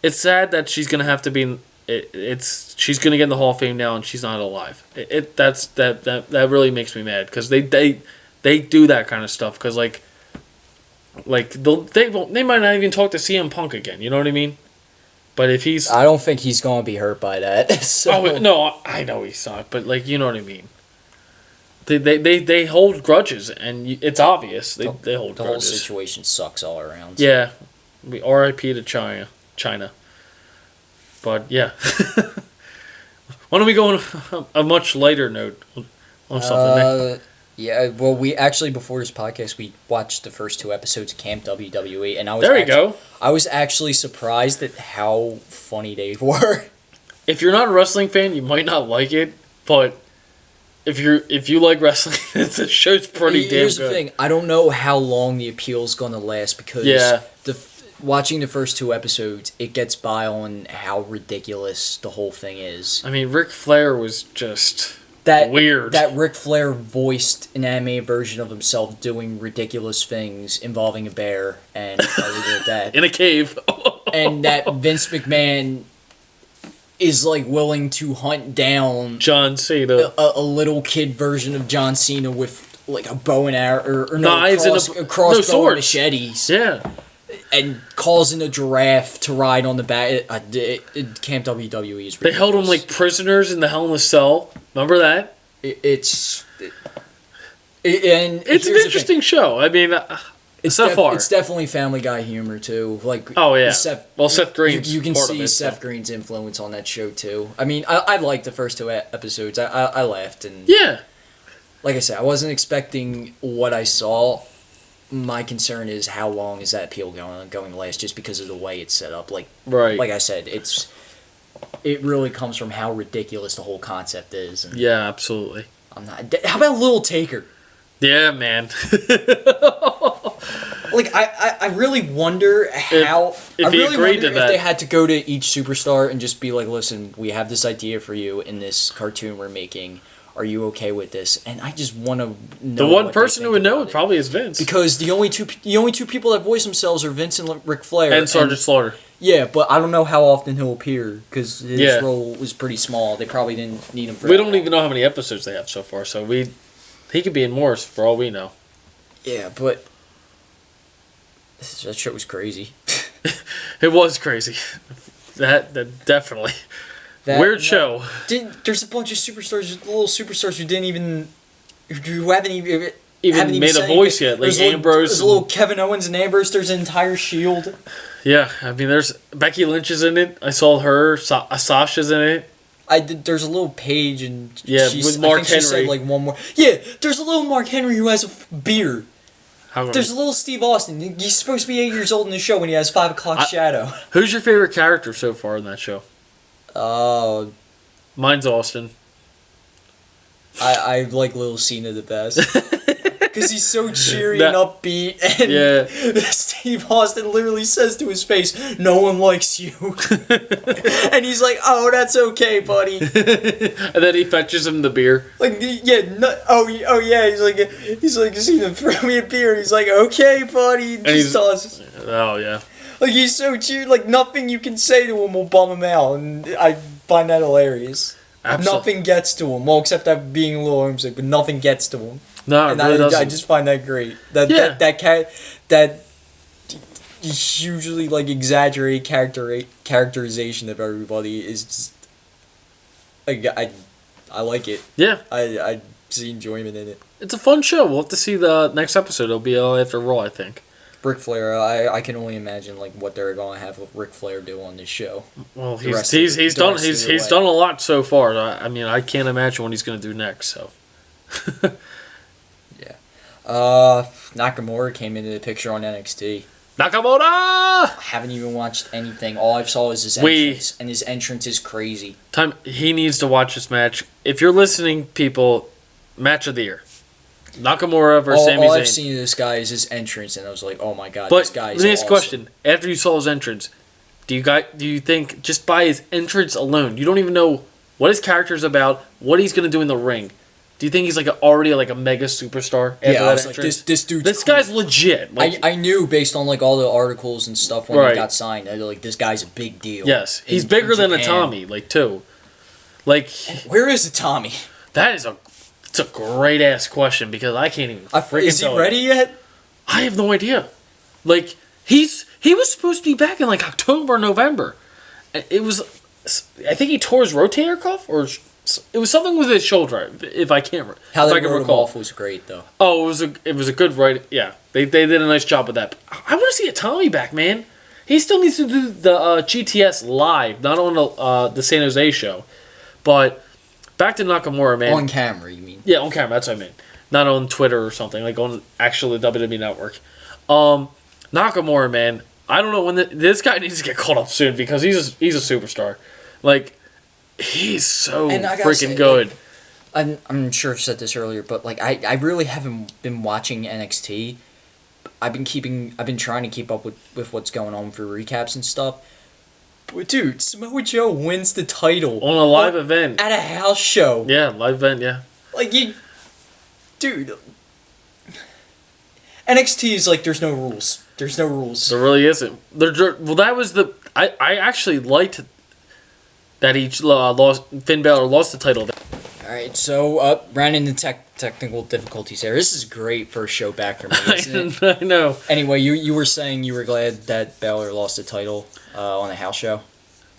it's sad that she's gonna have to be. She's gonna get in the Hall of Fame now, and she's not alive. That really makes me mad because they do that kind of stuff because like they might not even talk to CM Punk again. You know what I mean? But if he's, I don't think he's gonna be hurt by that. So. Oh no, I know he's not, but like you know what I mean. They hold grudges, and it's obvious they hold grudges. The whole situation sucks all around. Yeah, we R.I.P. to China. But yeah, why don't we go on a much lighter note on something? Yeah, well, we actually before this podcast we watched the first 2 episodes of Camp WWE, and I was actually surprised at how funny they were. If you're not a wrestling fan, you might not like it, but if you like wrestling, the show's pretty damn good. Here's the thing: I don't know how long the appeal's gonna last because watching the first 2 episodes, it gets by on how ridiculous the whole thing is. I mean, Ric Flair was just weird. That Ric Flair voiced an anime version of himself doing ridiculous things involving a bear, and I leave it at that. In a cave. And that Vince McMahon is like willing to hunt down John Cena, a little kid version of John Cena with like a bow and arrow or knives and a crossbow and machetes. Yeah. And causing a giraffe to ride on the back. Camp WWE is ridiculous. They held them like prisoners in the Hell in a Cell. Remember that? It's an interesting show. I mean, far it's definitely Family Guy humor too. Like Seth Green's you can see Seth Green's influence on that show too. I mean, I liked the first 2 episodes. I laughed and like I said, I wasn't expecting what I saw. My concern is how long is that appeal going to last just because of the way it's set up. Like I said, it really comes from how ridiculous the whole concept is. And yeah, absolutely. How about Lil Taker? Yeah, man. Like I really wonder how if they had to go to each superstar and just be like, listen, we have this idea for you in this cartoon we're making. Are you okay with this? And I just want to know. The one person who would know it probably is Vince, because the only two people that voice themselves are Vince and Ric Flair and Sergeant Slaughter. Yeah, but I don't know how often he'll appear because his role was pretty small. They probably didn't need him for. We don't even know how many episodes they have so far, so he could be in more for all we know. Yeah, but that show was crazy. It was crazy. That definitely. Weird show. There's a bunch of superstars, little superstars who haven't even made a voice yet. Like Ambrose. There's a little Kevin Owens and Ambrose. There's an entire Shield. Yeah, I mean, there's Becky Lynch is in it. I saw her. Sasha's in it. There's a little page and with Mark Henry. She said like one more. Yeah, there's a little Mark Henry who has a beard. There's a little Steve Austin. He's supposed to be 8 years old in the show when he has 5 o'clock shadow. Who's your favorite character so far in that show? Oh, mine's Austin. I like Lil Cena the best because he's so cheery and upbeat, and Steve Austin literally says to his face, "No one likes you," and he's like, "Oh, that's okay, buddy." And then he fetches him the beer. Like, he's like, Cena, throw me a beer. He's like, "Okay, buddy." Tosses. Oh yeah. Like, he's so cheery, like, nothing you can say to him will bum him out, and I find that hilarious. Absolutely. Nothing gets to him, well, except that being a little homesick, but nothing gets to him. No, and it really doesn't. I just find that great. That hugely, like, exaggerated characterization of everybody is just, like, I like it. Yeah. see enjoyment in it. It's a fun show. We'll have to see the next episode. It'll be after Raw, I think. Ric Flair, I can only imagine like what they're going to have with Ric Flair do on this show. Well, he's done a lot so far. I mean, I can't imagine what he's going to do next. So. Yeah. Nakamura came into the picture on NXT. Nakamura! Haven't even watched anything. All I've saw is his entrance, and his entrance is crazy. He needs to watch this match. If you're listening, people, match of the year. Nakamura versus Sami Zayn. All I've seen of this guy is his entrance, and I was like, oh my god, this guy is awesome. But let me ask a question. After you saw his entrance, do you think just by his entrance alone, you don't even know what his character's about, what he's going to do in the ring, do you think he's already a mega superstar after that entrance? Like, this dude's this guy's legit. I knew based on all the articles and stuff when he got signed, this guy's a big deal. Yes, he's bigger than a Tommy, too. Where is a Tommy? It's a great ass question because I can't even freaking tell. Is he ready yet? I have no idea. He was supposed to be back in October, November. It was, I think he tore his rotator cuff or. It was something with his shoulder, if I can't recall. How they wrote him off was great, though. Oh, it was a good right. Yeah, they did a nice job with that. I want to see a Tommy back, man. He still needs to do the GTS live, not on the San Jose show. But back to Nakamura, man. On camera, you mean? Yeah, on camera. That's what I mean. Not on Twitter or something, on actually the WWE Network. Nakamura, man. I don't know when this guy needs to get called up soon because he's a superstar. He's so freaking good. I'm sure I've said this earlier, but I really haven't been watching NXT. I've been trying to keep up with what's going on for recaps and stuff. But dude, Samoa Joe wins the title on a live event at a house show. Yeah, live event. Yeah. Dude. NXT is there's no rules. There's no rules. There really isn't. Well, that was I actually liked that Finn Balor lost the title. Alright, so ran into technical difficulties there. This is great first show back for me, isn't it? I know. Anyway, you were saying you were glad that Balor lost the title on a house show?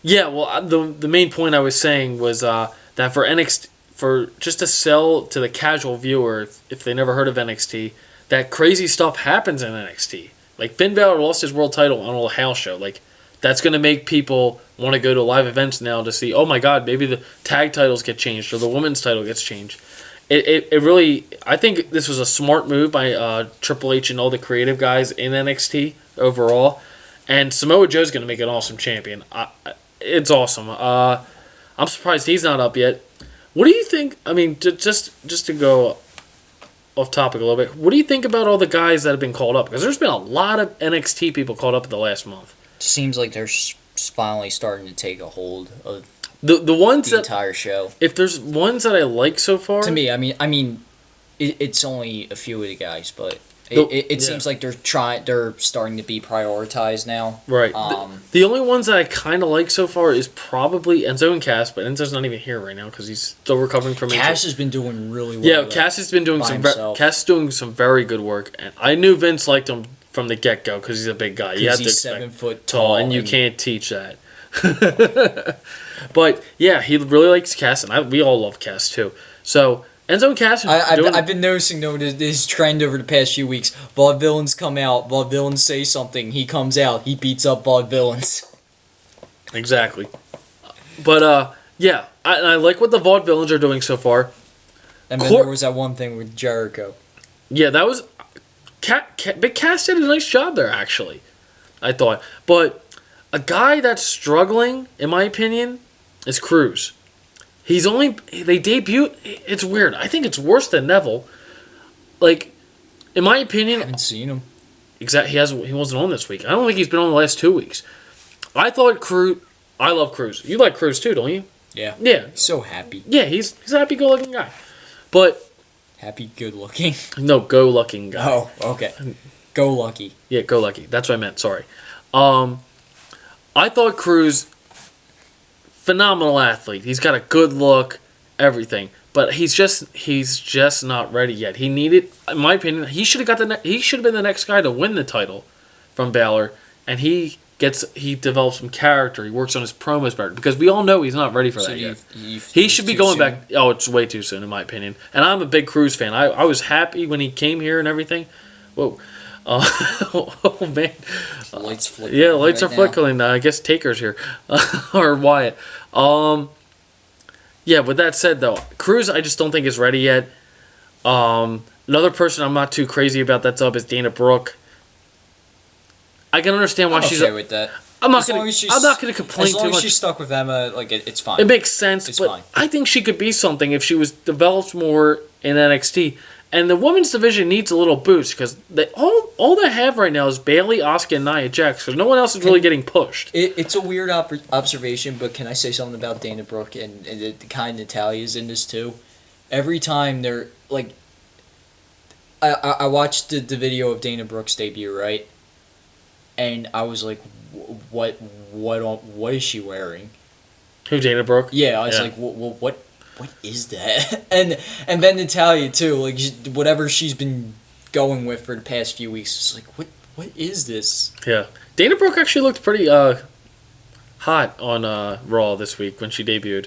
Yeah, well, the main point I was saying was that for NXT, for just to sell to the casual viewer, if they never heard of NXT, that crazy stuff happens in NXT. Finn Balor lost his world title on a house show. That's going to make people want to go to live events now to see, oh my god, maybe the tag titles get changed or the women's title gets changed. It really, I think this was a smart move by Triple H and all the creative guys in NXT overall. And Samoa Joe's going to make an awesome champion. It's awesome. I'm surprised he's not up yet. What do you think? I mean, just to go off topic a little bit, what do you think about all the guys that have been called up? Because there's been a lot of NXT people called up in the last month. Seems like they're finally starting to take a hold of the ones the entire show. If there's ones that I like so far, to me, I mean, it's only a few of the guys, but it seems like they're starting to be prioritized now. Right. The only ones that I kind of like so far is probably Enzo and Cass, but Enzo's not even here right now because he's still recovering from injury. Cass has been doing really well. Yeah, Cass has been doing Cass is doing some very good work, and I knew Vince liked him from the get-go because he's a big guy. You have he's to 7 foot tall, and you can't teach that. But yeah, he really likes Cass, and we all love Cass too. So Enzo and Cass. I've been noticing though this trend over the past few weeks. Vaudevillains come out. Vaudevillains say something. He comes out. He beats up Vaudevillains. Exactly. But yeah, I like what the Vaudevillains are doing so far. And then there was that one thing with Jericho. Yeah, that was. Big Cass did a nice job there, actually, I thought. But a guy that's struggling, in my opinion, is Cruz. They debut. It's weird. I think it's worse than Neville. In my opinion, I haven't seen him. Exactly. He wasn't on this week. I don't think he's been on the last 2 weeks. I thought Cruz. I love Cruz. You like Cruz too, don't you? Yeah. Yeah. He's so happy. Yeah, he's a happy-go-lucky guy, but. Happy, good-looking? No, go-looking guy. Oh, okay. Go-lucky. Yeah, go-lucky. That's what I meant. Sorry. I thought Cruz, phenomenal athlete. He's got a good look, everything. But he's just not ready yet. He needed, in my opinion, he should have been the next guy to win the title from Balor, and he he develops some character. He works on his promos better because we all know he's not ready for that yet. He should be going back. Oh, it's way too soon in my opinion. And I'm a big Cruz fan. I was happy when he came here and everything. Whoa. Oh man. Lights flickering. Yeah, lights are flickering. I guess Taker's here. Or Wyatt. Yeah, with that said though, Cruz I just don't think is ready yet. Another person I'm not too crazy about that's up is Dana Brooke. I can understand why she's okay with that. I'm not gonna complain too much. As long as she's stuck with Emma, like it's fine. It makes sense, It's but fine. I think she could be something if she was developed more in NXT. And the women's division needs a little boost because all they have right now is Bayley, Asuka, and Nia Jax. Because no one else is really getting pushed. It's a weird observation, but can I say something about Dana Brooke and the kind Natalia's in this too? Every time they're like, I watched the video of Dana Brooke's debut, right? And I was like, what is she wearing? Who, Dana Brooke? Yeah, I was like, what is that? And then Natalia too, like whatever she's been going with for the past few weeks, it's like what is this? Yeah, Dana Brooke actually looked pretty hot on Raw this week when she debuted.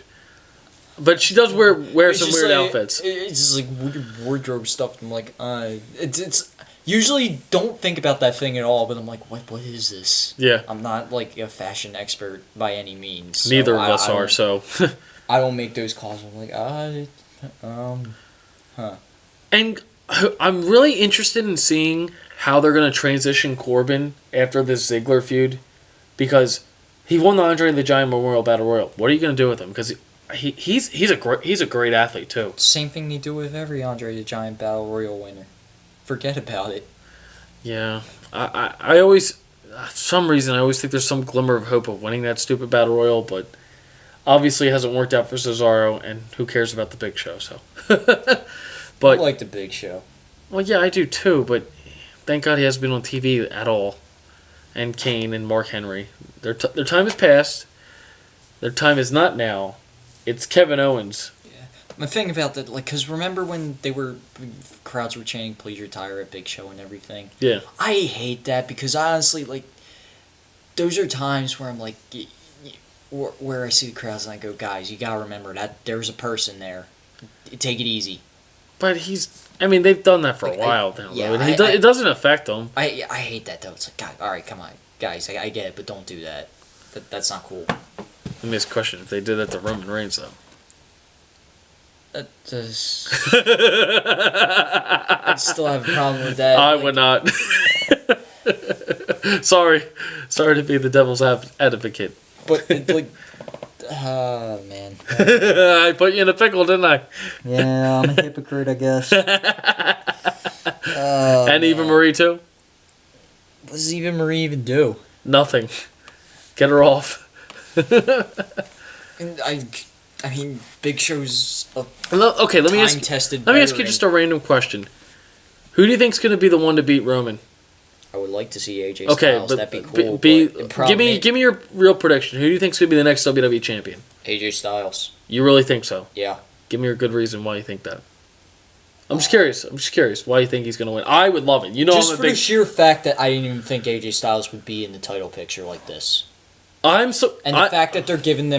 But she does wear some weird outfits. It's just like weird wardrobe stuff. I'm like, it's usually don't think about that thing at all. But I'm like, what is this? Yeah. I'm not like a fashion expert by any means. So Neither of us are. So. I don't make those calls. I'm like, And I'm really interested in seeing how they're going to transition Corbin after this Ziggler feud, because he won the Andre the Giant Memorial Battle Royal. What are you going to do with him? Because he's a great athlete too. Same thing they do with every Andre the Giant Battle Royal winner. Forget about it. Yeah, I always, for some reason, I always think there's some glimmer of hope of winning that stupid Battle Royal, but obviously it hasn't worked out for Cesaro, and who cares about the Big Show? So, but I like the Big Show. Well, yeah, I do too, but thank God he hasn't been on TV at all. And Kane and Mark Henry, their time has passed. Their time is not now. It's Kevin Owens. Yeah, my thing about that, like, cause remember when crowds were chanting "Please retire" at Big Show and everything. Yeah. I hate that because honestly, like, those are times where I'm like, where I see the crowds and I go, guys, you gotta remember that there's a person there. Take it easy. But they've done that for a while now. Yeah, it doesn't affect them. I hate that though. It's like, God, all right, come on, guys, I get it, but don't do that. That's not cool. Let me ask a question: if they did that to Roman Reigns, though, that does. I'd still have a problem with that. I would not. Sorry to be the devil's advocate. But like, man. I put you in a pickle, didn't I? Yeah, I'm a hypocrite, I guess. And Eva Marie too. What does Eva Marie even do? Nothing. Get her off. And I mean, Big Show's okay, let me ask you just a random question. Who do you think's going to be the one to beat Roman? I would like to see AJ Styles. That'd be cool. Give me your real prediction. Who do you think's going to be the next WWE champion? AJ Styles. You really think so? Yeah. Give me your good reason why you think that. I'm just curious why you think he's going to win. I would love it. You know, just for the sheer fact that I didn't even think AJ Styles would be in the title picture like this. And the fact that they're giving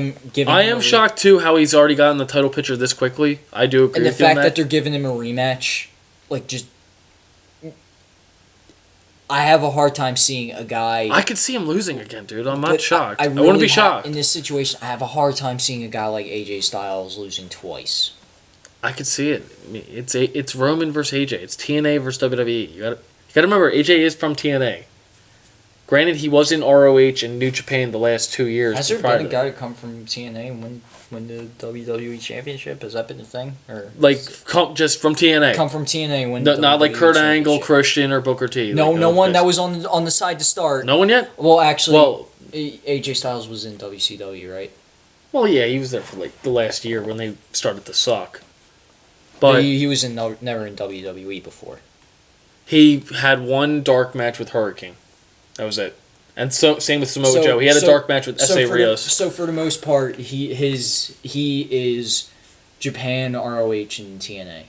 I am shocked too how he's already gotten the title picture this quickly. I do agree. And the with you on fact that they're giving him a rematch, like, just, I have a hard time seeing a guy. I could see him losing again, dude. I'm not shocked. I really wouldn't be shocked in this situation. I have a hard time seeing a guy like AJ Styles losing twice. I could see it. I mean, it's Roman versus AJ. It's TNA versus WWE. You gotta remember, AJ is from TNA. Granted, he was in ROH and New Japan the last 2 years. Has there been a guy to come from TNA and win the WWE Championship? Has that been a thing? Or just from TNA? Come from TNA and win not like Kurt Angle, Christian, or Booker T. No, no one that was on the side to start. No one yet? Well, actually, AJ Styles was in WCW, right? Well, yeah, he was there for like the last year when they started to suck. But he was never in WWE before. He had one dark match with Hurricane. That was it. And same with Samoa Joe. He had a dark match with S.A. Rios. So for the most part, he is Japan, ROH, and TNA.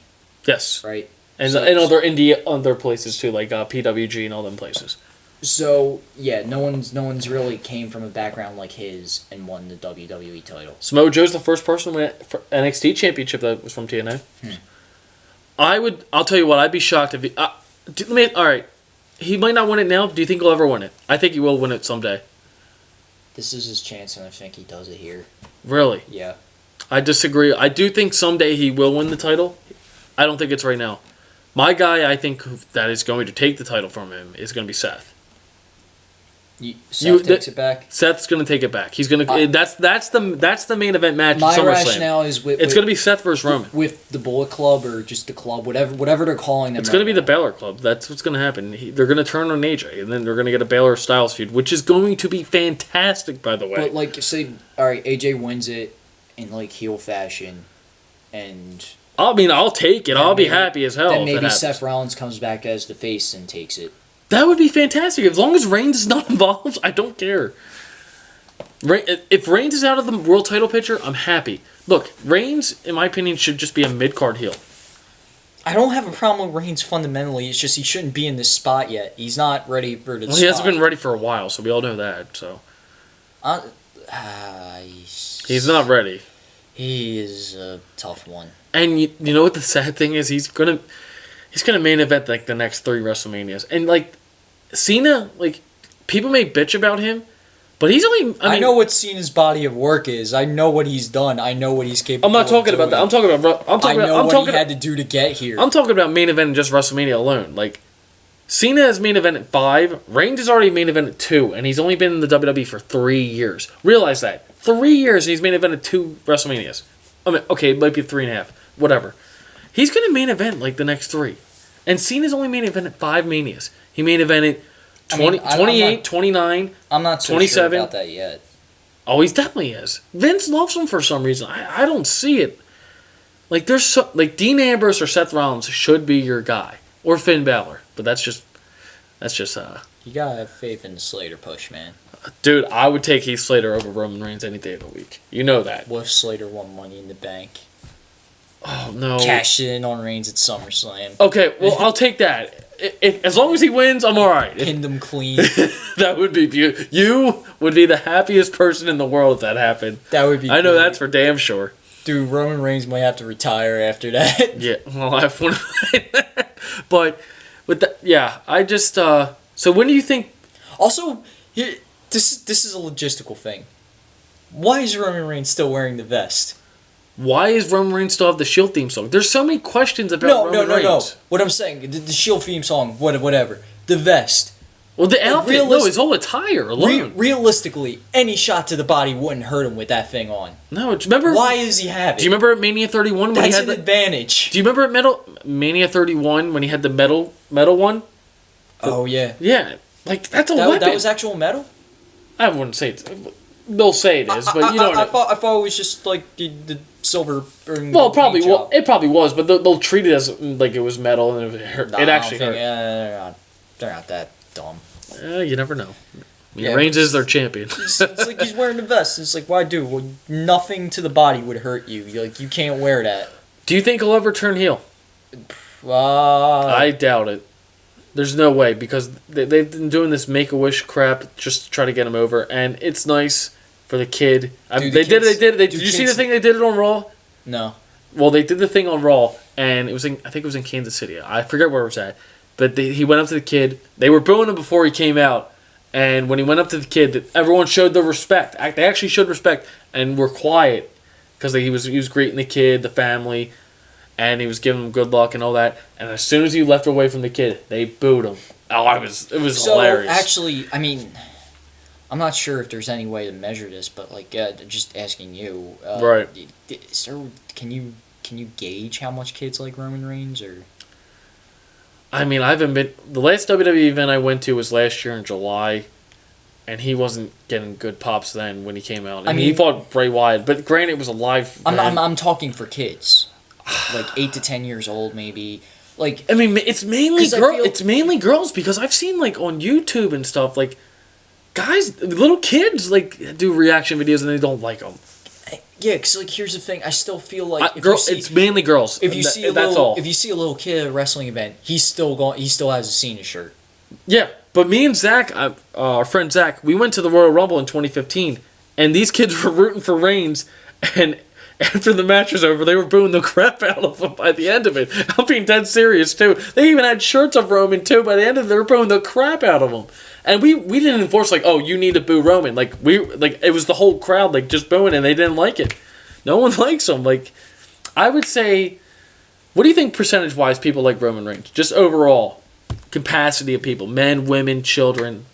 Yes. Right? And other places too, like PWG and all them places. So yeah, no one's really came from a background like his and won the WWE title. Samoa Joe's the first person to win NXT championship that was from TNA. I'll tell you what, I'd be shocked if he. All right, he might not win it now. Do you think he'll ever win it? I think he will win it someday. This is his chance, and I think he does it here. Really? Yeah. I disagree. I do think someday he will win the title. I don't think it's right now. My guy, I think that is going to take the title from him is going to be Seth. Seth takes it back. Seth's going to take it back. He's going to. That's the main event match. My at SummerSlam. rationale is it's going to be Seth versus Roman with the Bullet Club or just the club, whatever they're calling them. It's going to be the Baylor Club. That's what's going to happen. They're going to turn on AJ, and then they're going to get a Baylor Styles feud, which is going to be fantastic, by the way. But like, say, all right, AJ wins it in like heel fashion, and I'll take it. I'll be happy as hell. Then if it maybe happens. Seth Rollins comes back as the face and takes it. That would be fantastic. As long as Reigns is not involved, I don't care. If Reigns is out of the world title picture, I'm happy. Look, Reigns, in my opinion, should just be a mid-card heel. I don't have a problem with Reigns fundamentally. It's just he shouldn't be in this spot yet. He's not ready for the spot. He hasn't been ready for a while, so we all know that. So he's not ready. He is a tough one. And you know what the sad thing is? He's gonna main event like the next 3 WrestleManias, and like Cena, like people may bitch about him, but he's only. I know what Cena's body of work is. I know what he's done. I know what he's capable. I'm not talking of about that. I'm talking about. what he had to do to get here. I'm talking about main event and just WrestleMania alone. Like Cena has main event at 5. Reigns is already main event at 2, and he's only been in the WWE for 3 years. Realize that 3 years, and he's main event at 2 WrestleManias. I mean, okay, it might be 3.5, whatever. He's gonna main event like the next 3. And Cena's only main event at 5 Manias. He main evented 28, 29, I'm not so 27. sure about that yet. Oh, he definitely is. Vince loves him for some reason. I don't see it. Like like Dean Ambrose or Seth Rollins should be your guy, or Finn Balor. But that's just. You gotta have faith in the Slater push, man. Dude, I would take Heath Slater over Roman Reigns any day of the week. You know that. What if Slater won Money in the Bank? Oh no! Cashed in on Reigns at SummerSlam. Okay, well I'll take that. As long as he wins, I'm all right. Pinned him clean. That would be beautiful. You would be the happiest person in the world if that happened. That would be. I know great. that's for damn sure. Dude, Roman Reigns might have to retire after that. Yeah, well, I have one. But with that, yeah, I just. So when do you think? Also, this is a logistical thing. Why is Roman Reigns still wearing the vest? Why is Roman Reigns still have the Shield theme song? There's so many questions about Roman Reigns. No. What I'm saying, the Shield theme song, whatever. The vest. Well, the outfit, no, his whole attire alone. Realistically, any shot to the body wouldn't hurt him with that thing on. No, remember? Why does he have it? Do you remember at Mania 31 when he had an advantage. Do you remember at Mania 31 when he had the metal one? Oh yeah. Yeah, like that's a weapon. That was actual metal. I wouldn't say it's. They'll say it is, but you know. I thought it was just like the silver. Well, it probably was, but they'll treat it as like it was metal and it hurt. It actually hurt. They're not that dumb. You never know. Reigns is their champion. It's like he's wearing the vest. It's like, why do? Well, nothing to the body would hurt you. You can't wear that. Do you think he'll ever turn heel? I doubt it. There's no way because they've been doing this Make-A-Wish crap just to try to get him over, and it's nice for the kid. Did you see the thing they did it on Raw? No. Well, they did the thing on Raw, and I think it was in Kansas City. I forget where it was at, but he went up to the kid. They were booing him before he came out, and when he went up to the kid, everyone showed the respect. They actually showed respect and were quiet because he was greeting the kid, the family. And he was giving him good luck and all that. And as soon as he left away from the kid, they booed him. Oh, it was hilarious. Actually, I mean, I'm not sure if there's any way to measure this, but like, just asking you, right? Can you gauge how much kids like Roman Reigns or? I mean, I haven't been. The last WWE event I went to was last year in July, and he wasn't getting good pops then when he came out. I mean, he fought Bray Wyatt, but granted, it was a live. I'm talking for kids. Like 8 to 10 years old, maybe. Like, I mean, it's mainly it's mainly girls because I've seen like on YouTube and stuff like guys, little kids like do reaction videos and they don't like them. Yeah, because like here's the thing, I still feel like it's mainly girls. If you see a little kid at a wrestling event, he still has a Cena shirt. Yeah, But me and Zach, our friend Zach, we went to the Royal Rumble in 2015, and these kids were rooting for Reigns, and after the match was over, they were booing the crap out of him by the end of it. I'm being dead serious, too. They even had shirts of Roman, too. By the end of it, they were booing the crap out of him. And we didn't enforce, like, oh, you need to boo Roman. Like, it was the whole crowd, like, just booing, and they didn't like it. No one likes him. Like, I would say, what do you think percentage-wise people like Roman Reigns? Just overall capacity of people, men, women, children.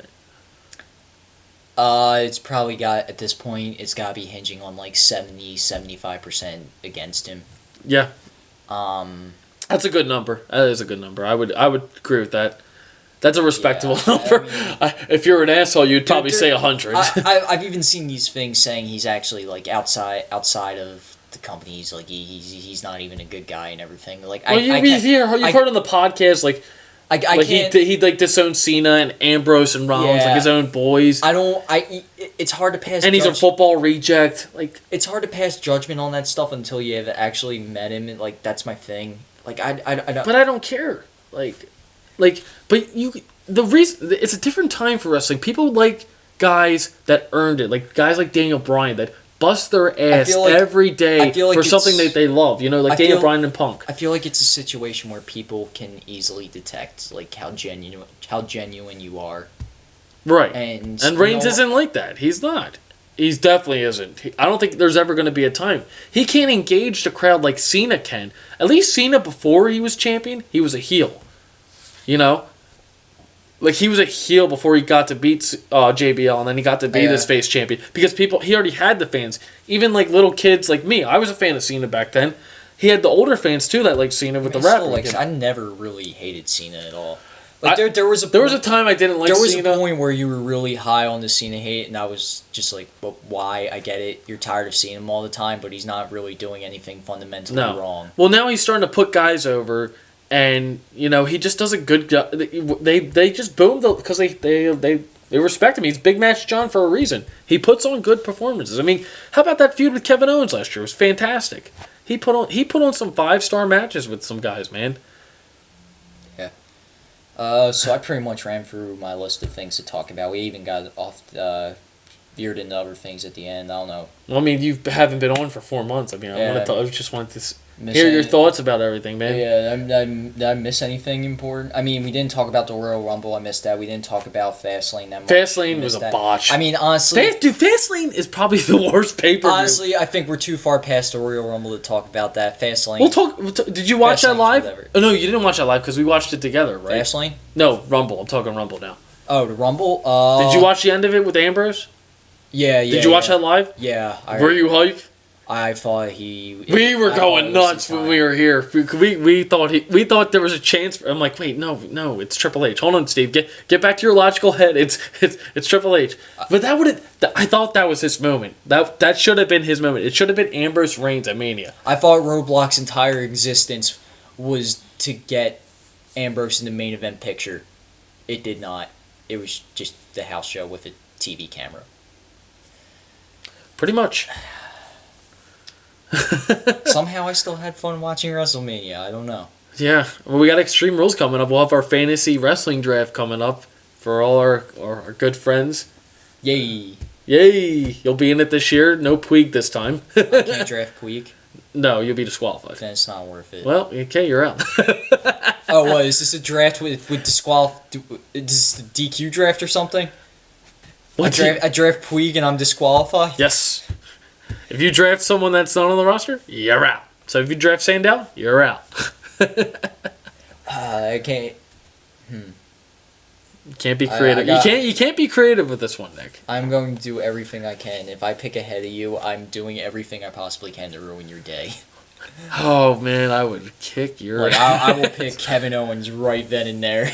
It's probably got, at this point, it's got to be hinging on like 70-75% against him. Yeah. That's a good number. That is a good number. I would agree with that. That's a respectable number. If you're an asshole, you'd probably say 100. I've even seen these things saying he's actually like outside of the company. He's like he's not even a good guy and everything. Like you've heard on the podcast like. I can't. He like disowned Cena and Ambrose and Rollins, like his own boys. It's hard to pass. And he's a football reject. Like it's hard to pass judgment on that stuff until you have actually met him. And, like that's my thing. Like I don't. But I don't care. But the reason it's a different time for wrestling. People like guys that earned it, like guys like Daniel Bryan that bust their ass every day for something that they love. You know, like Daniel Bryan and Punk. I feel like it's a situation where people can easily detect like how genuine you are. Right. And Reigns isn't like that. He's not. He definitely isn't. I don't think there's ever going to be a time. He can't engage the crowd like Cena can. At least Cena, before he was champion, he was a heel. You know? Like, he was a heel before he got to beat JBL, and then he got to be this face champion. Because he already had the fans. Even, like, little kids like me. I was a fan of Cena back then. He had the older fans, too, that liked Cena with the rapper. I never really hated Cena at all. Like, there was a time I didn't like Cena. There was a point where you were really high on the Cena hate, and I was just like, well, why? I get it. You're tired of seeing him all the time, but he's not really doing anything fundamentally wrong. Well, now he's starting to put guys over, and, you know, he just does a good job. They just boomed because they respect him. He's Big Match John for a reason. He puts on good performances. I mean, how about that feud with Kevin Owens last year? It was fantastic. He put on some 5-star matches with some guys, man. So I pretty much ran through my list of things to talk about. We even got veered into other things at the end. I don't know. Well, I mean, you haven't been on for 4 months. I mean, I just wanted to hear your thoughts about everything, man. Yeah, did I miss anything important? I mean, we didn't talk about the Royal Rumble. I missed that. We didn't talk about Fastlane that much. Fastlane was a botch. I mean, honestly... Fastlane is probably the worst pay-per-view. Honestly, I think we're too far past the Royal Rumble to talk about that. Fastlane... We'll talk... Did you watch that live? Oh, no, you didn't watch that live because we watched it together, right? Fastlane? No, Rumble. I'm talking Rumble now. Oh, the Rumble? Did you watch the end of it with Ambrose? Yeah. Did you watch that live? Yeah. Were you hype? I thought we were going nuts when we were here. We thought there was a chance. I'm like, wait, no, it's Triple H. Hold on, Steve. Get back to your logical head. It's Triple H. But I thought that was his moment. That should have been his moment. It should have been Ambrose Reigns at Mania. I thought Roadblock's entire existence was to get Ambrose in the main event picture. It did not. It was just the house show with a TV camera. Pretty much. Somehow I still had fun watching WrestleMania. I don't know. Yeah. Well, we got Extreme Rules coming up. We'll have our fantasy wrestling draft coming up for all our good friends. Yay. You'll be in it this year. No Puig this time. I can't draft Puig. No, you'll be disqualified. Then it's not worth it. Well, okay, you're out. Oh, what? Is this a draft with disqualif... Is this a DQ draft or something? I draft Puig and I'm disqualified? Yes. If you draft someone that's not on the roster, you're out. So if you draft Sandow, you're out. I can't... You can't be creative. You can't be creative with this one, Nick. I'm going to do everything I can. If I pick ahead of you, I'm doing everything I possibly can to ruin your day. Oh, man, I would kick your ass. I will pick Kevin Owens right then and there.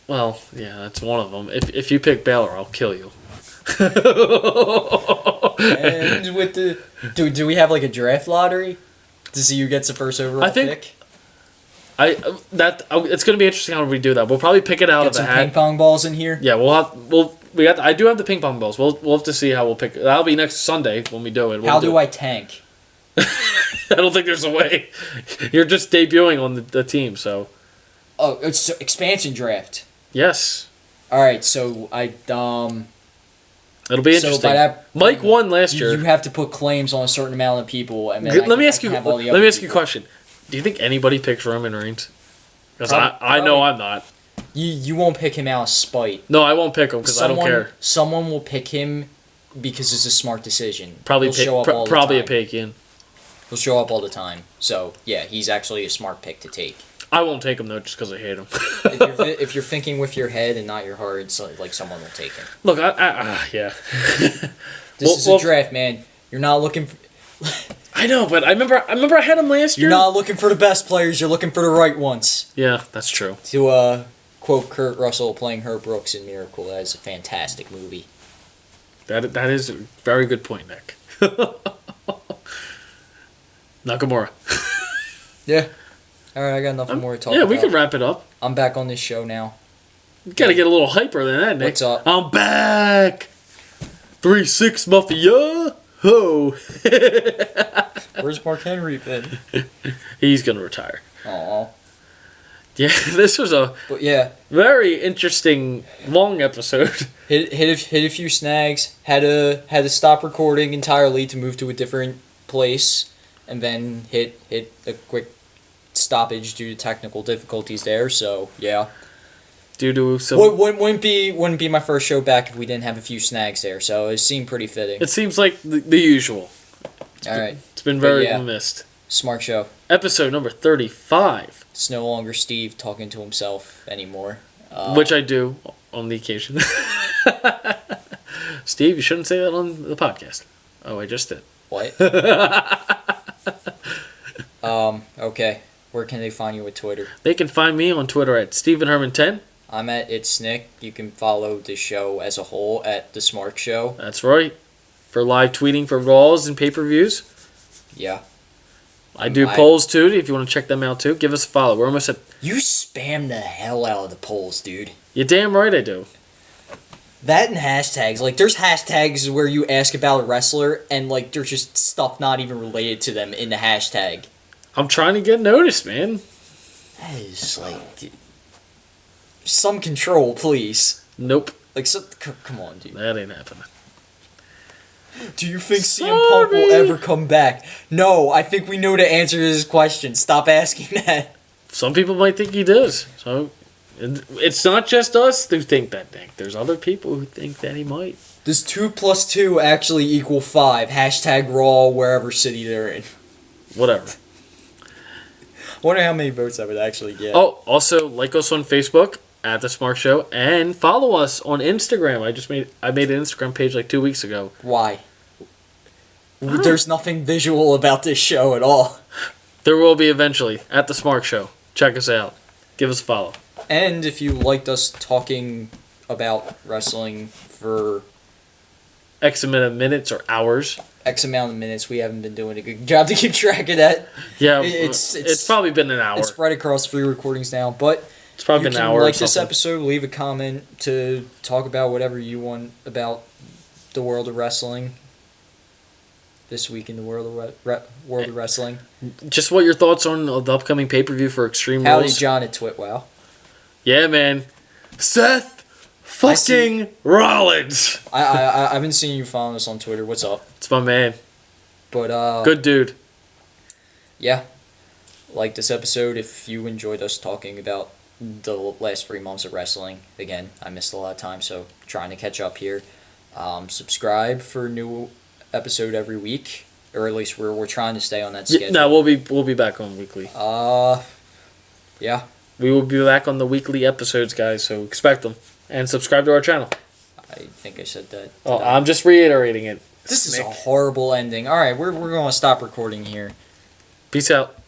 Well, yeah, that's one of them. If you pick Balor, I'll kill you. And with the do we have like a draft lottery to see who gets the first overall pick? It's going to be interesting how we do that. We'll probably pick it out of a hat. Ping pong balls in here. Yeah, I do have the ping pong balls. We'll have to see how we'll pick. That'll be next Sunday when we do it. How do I tank? I don't think there's a way. You're just debuting on the team, so. Oh, it's expansion draft. Yes. All right, so It'll be So interesting. by that, Mike won last year. you have to put claims on a certain amount of people, and then Let me ask you. have all the Let other me ask you a people. question. Do you think anybody picks Roman Reigns? Because I probably. know I'm not. You won't pick him out of spite. No, I won't pick him because I don't care. Someone will pick him because it's a smart decision. Probably He'll show up all the probably a time. Pakian. He'll show up all the time. So yeah, he's actually a smart pick to take. I won't take him though, just because I hate him. If you're thinking with your head and not your heart, it's like someone will take him. Look, yeah. This is a draft, man. You're not looking. I know, but I remember I had him last year. You're not looking for the best players. You're looking for the right ones. Yeah, that's true. To quote Kurt Russell playing Herb Brooks in Miracle, that is a fantastic movie. That is a very good point, Nick. Nakamura. Yeah. All right, I got nothing more to talk Yeah, about. we can wrap it up. I'm back on this show now. You gotta get a little hyper than that, Nick. What's up? I'm back. 3-6 Mafia. Ho. Where's Mark Henry been? He's gonna retire. Aw. Yeah, this was a But yeah, very interesting long episode. hit a few snags. Had to stop recording entirely to move to a different place, and then hit a quick stoppage due to technical difficulties there. So yeah, Due to some, wouldn't be my first show back if we didn't have a few snags there. So it seemed pretty fitting. it seems like the usual. All right, It's been very yeah. missed. Smart show. Episode number 35, It's no longer Steve talking to himself anymore. which I do on the occasion. Steve, you shouldn't say that on the podcast. Oh, I just did. What? Okay. Where can they find you at Twitter? They can find me on Twitter at StephenHerman10. I'm at It's Snick. You can follow the show as a whole at The Smark Show. That's right. For live tweeting for Raws and pay-per-views. Yeah. I do polls too, if you want to check them out too. Give us a follow. We're almost at... You spam the hell out of the polls, dude. You're damn right I do. That and hashtags. Like, there's hashtags where you ask about a wrestler, and, like, there's just stuff not even related to them in the hashtag. I'm trying to get noticed, man. That is, like... Some control, please. Nope. Like, come on, dude. That ain't happening. Do you think CM Punk will ever come back? No, I think we know the answer to this question. Stop asking that. Some people might think he does. So it's not just us who think that, Nick. There's other people who think that he might. Does 2 + 2 actually equal 5? Hashtag Raw wherever city they're in. Whatever. Wonder how many votes I would actually get. Oh, also like us on Facebook at The Smark Show and follow us on Instagram. I made an Instagram page like 2 weeks ago. Why? There's nothing visual about this show at all. There will be eventually at The Smark Show. Check us out. Give us a follow. And if you liked us talking about wrestling for X amount of minutes or hours. X amount of minutes, we haven't been doing a good job to keep track of that. Yeah, It's probably been an hour. It's spread across 3 recordings now, but It's probably you been an can hour. like or this something. episode, leave a comment to talk about whatever you want about the world of wrestling. This week in the world of world of wrestling. Just what your thoughts on the upcoming pay-per-view for Extreme Howdy Rules? John at Twitwow. Yeah, man. Seth fucking Rollins. I've been seeing you following us on Twitter. What's up? It's my man. But Good dude. yeah. Like this episode if you enjoyed us talking about the last 3 months of wrestling. Again, I missed a lot of time, so trying to catch up here. Subscribe for a new episode every week, or at least we're trying to stay on that schedule. No, we'll be back on weekly. Yeah. We will be back on the weekly episodes, guys. So expect them and subscribe to our channel. I think I said that. Oh, I'm just reiterating it. This is Snick. a horrible ending. All right, we're going to stop recording here. Peace out.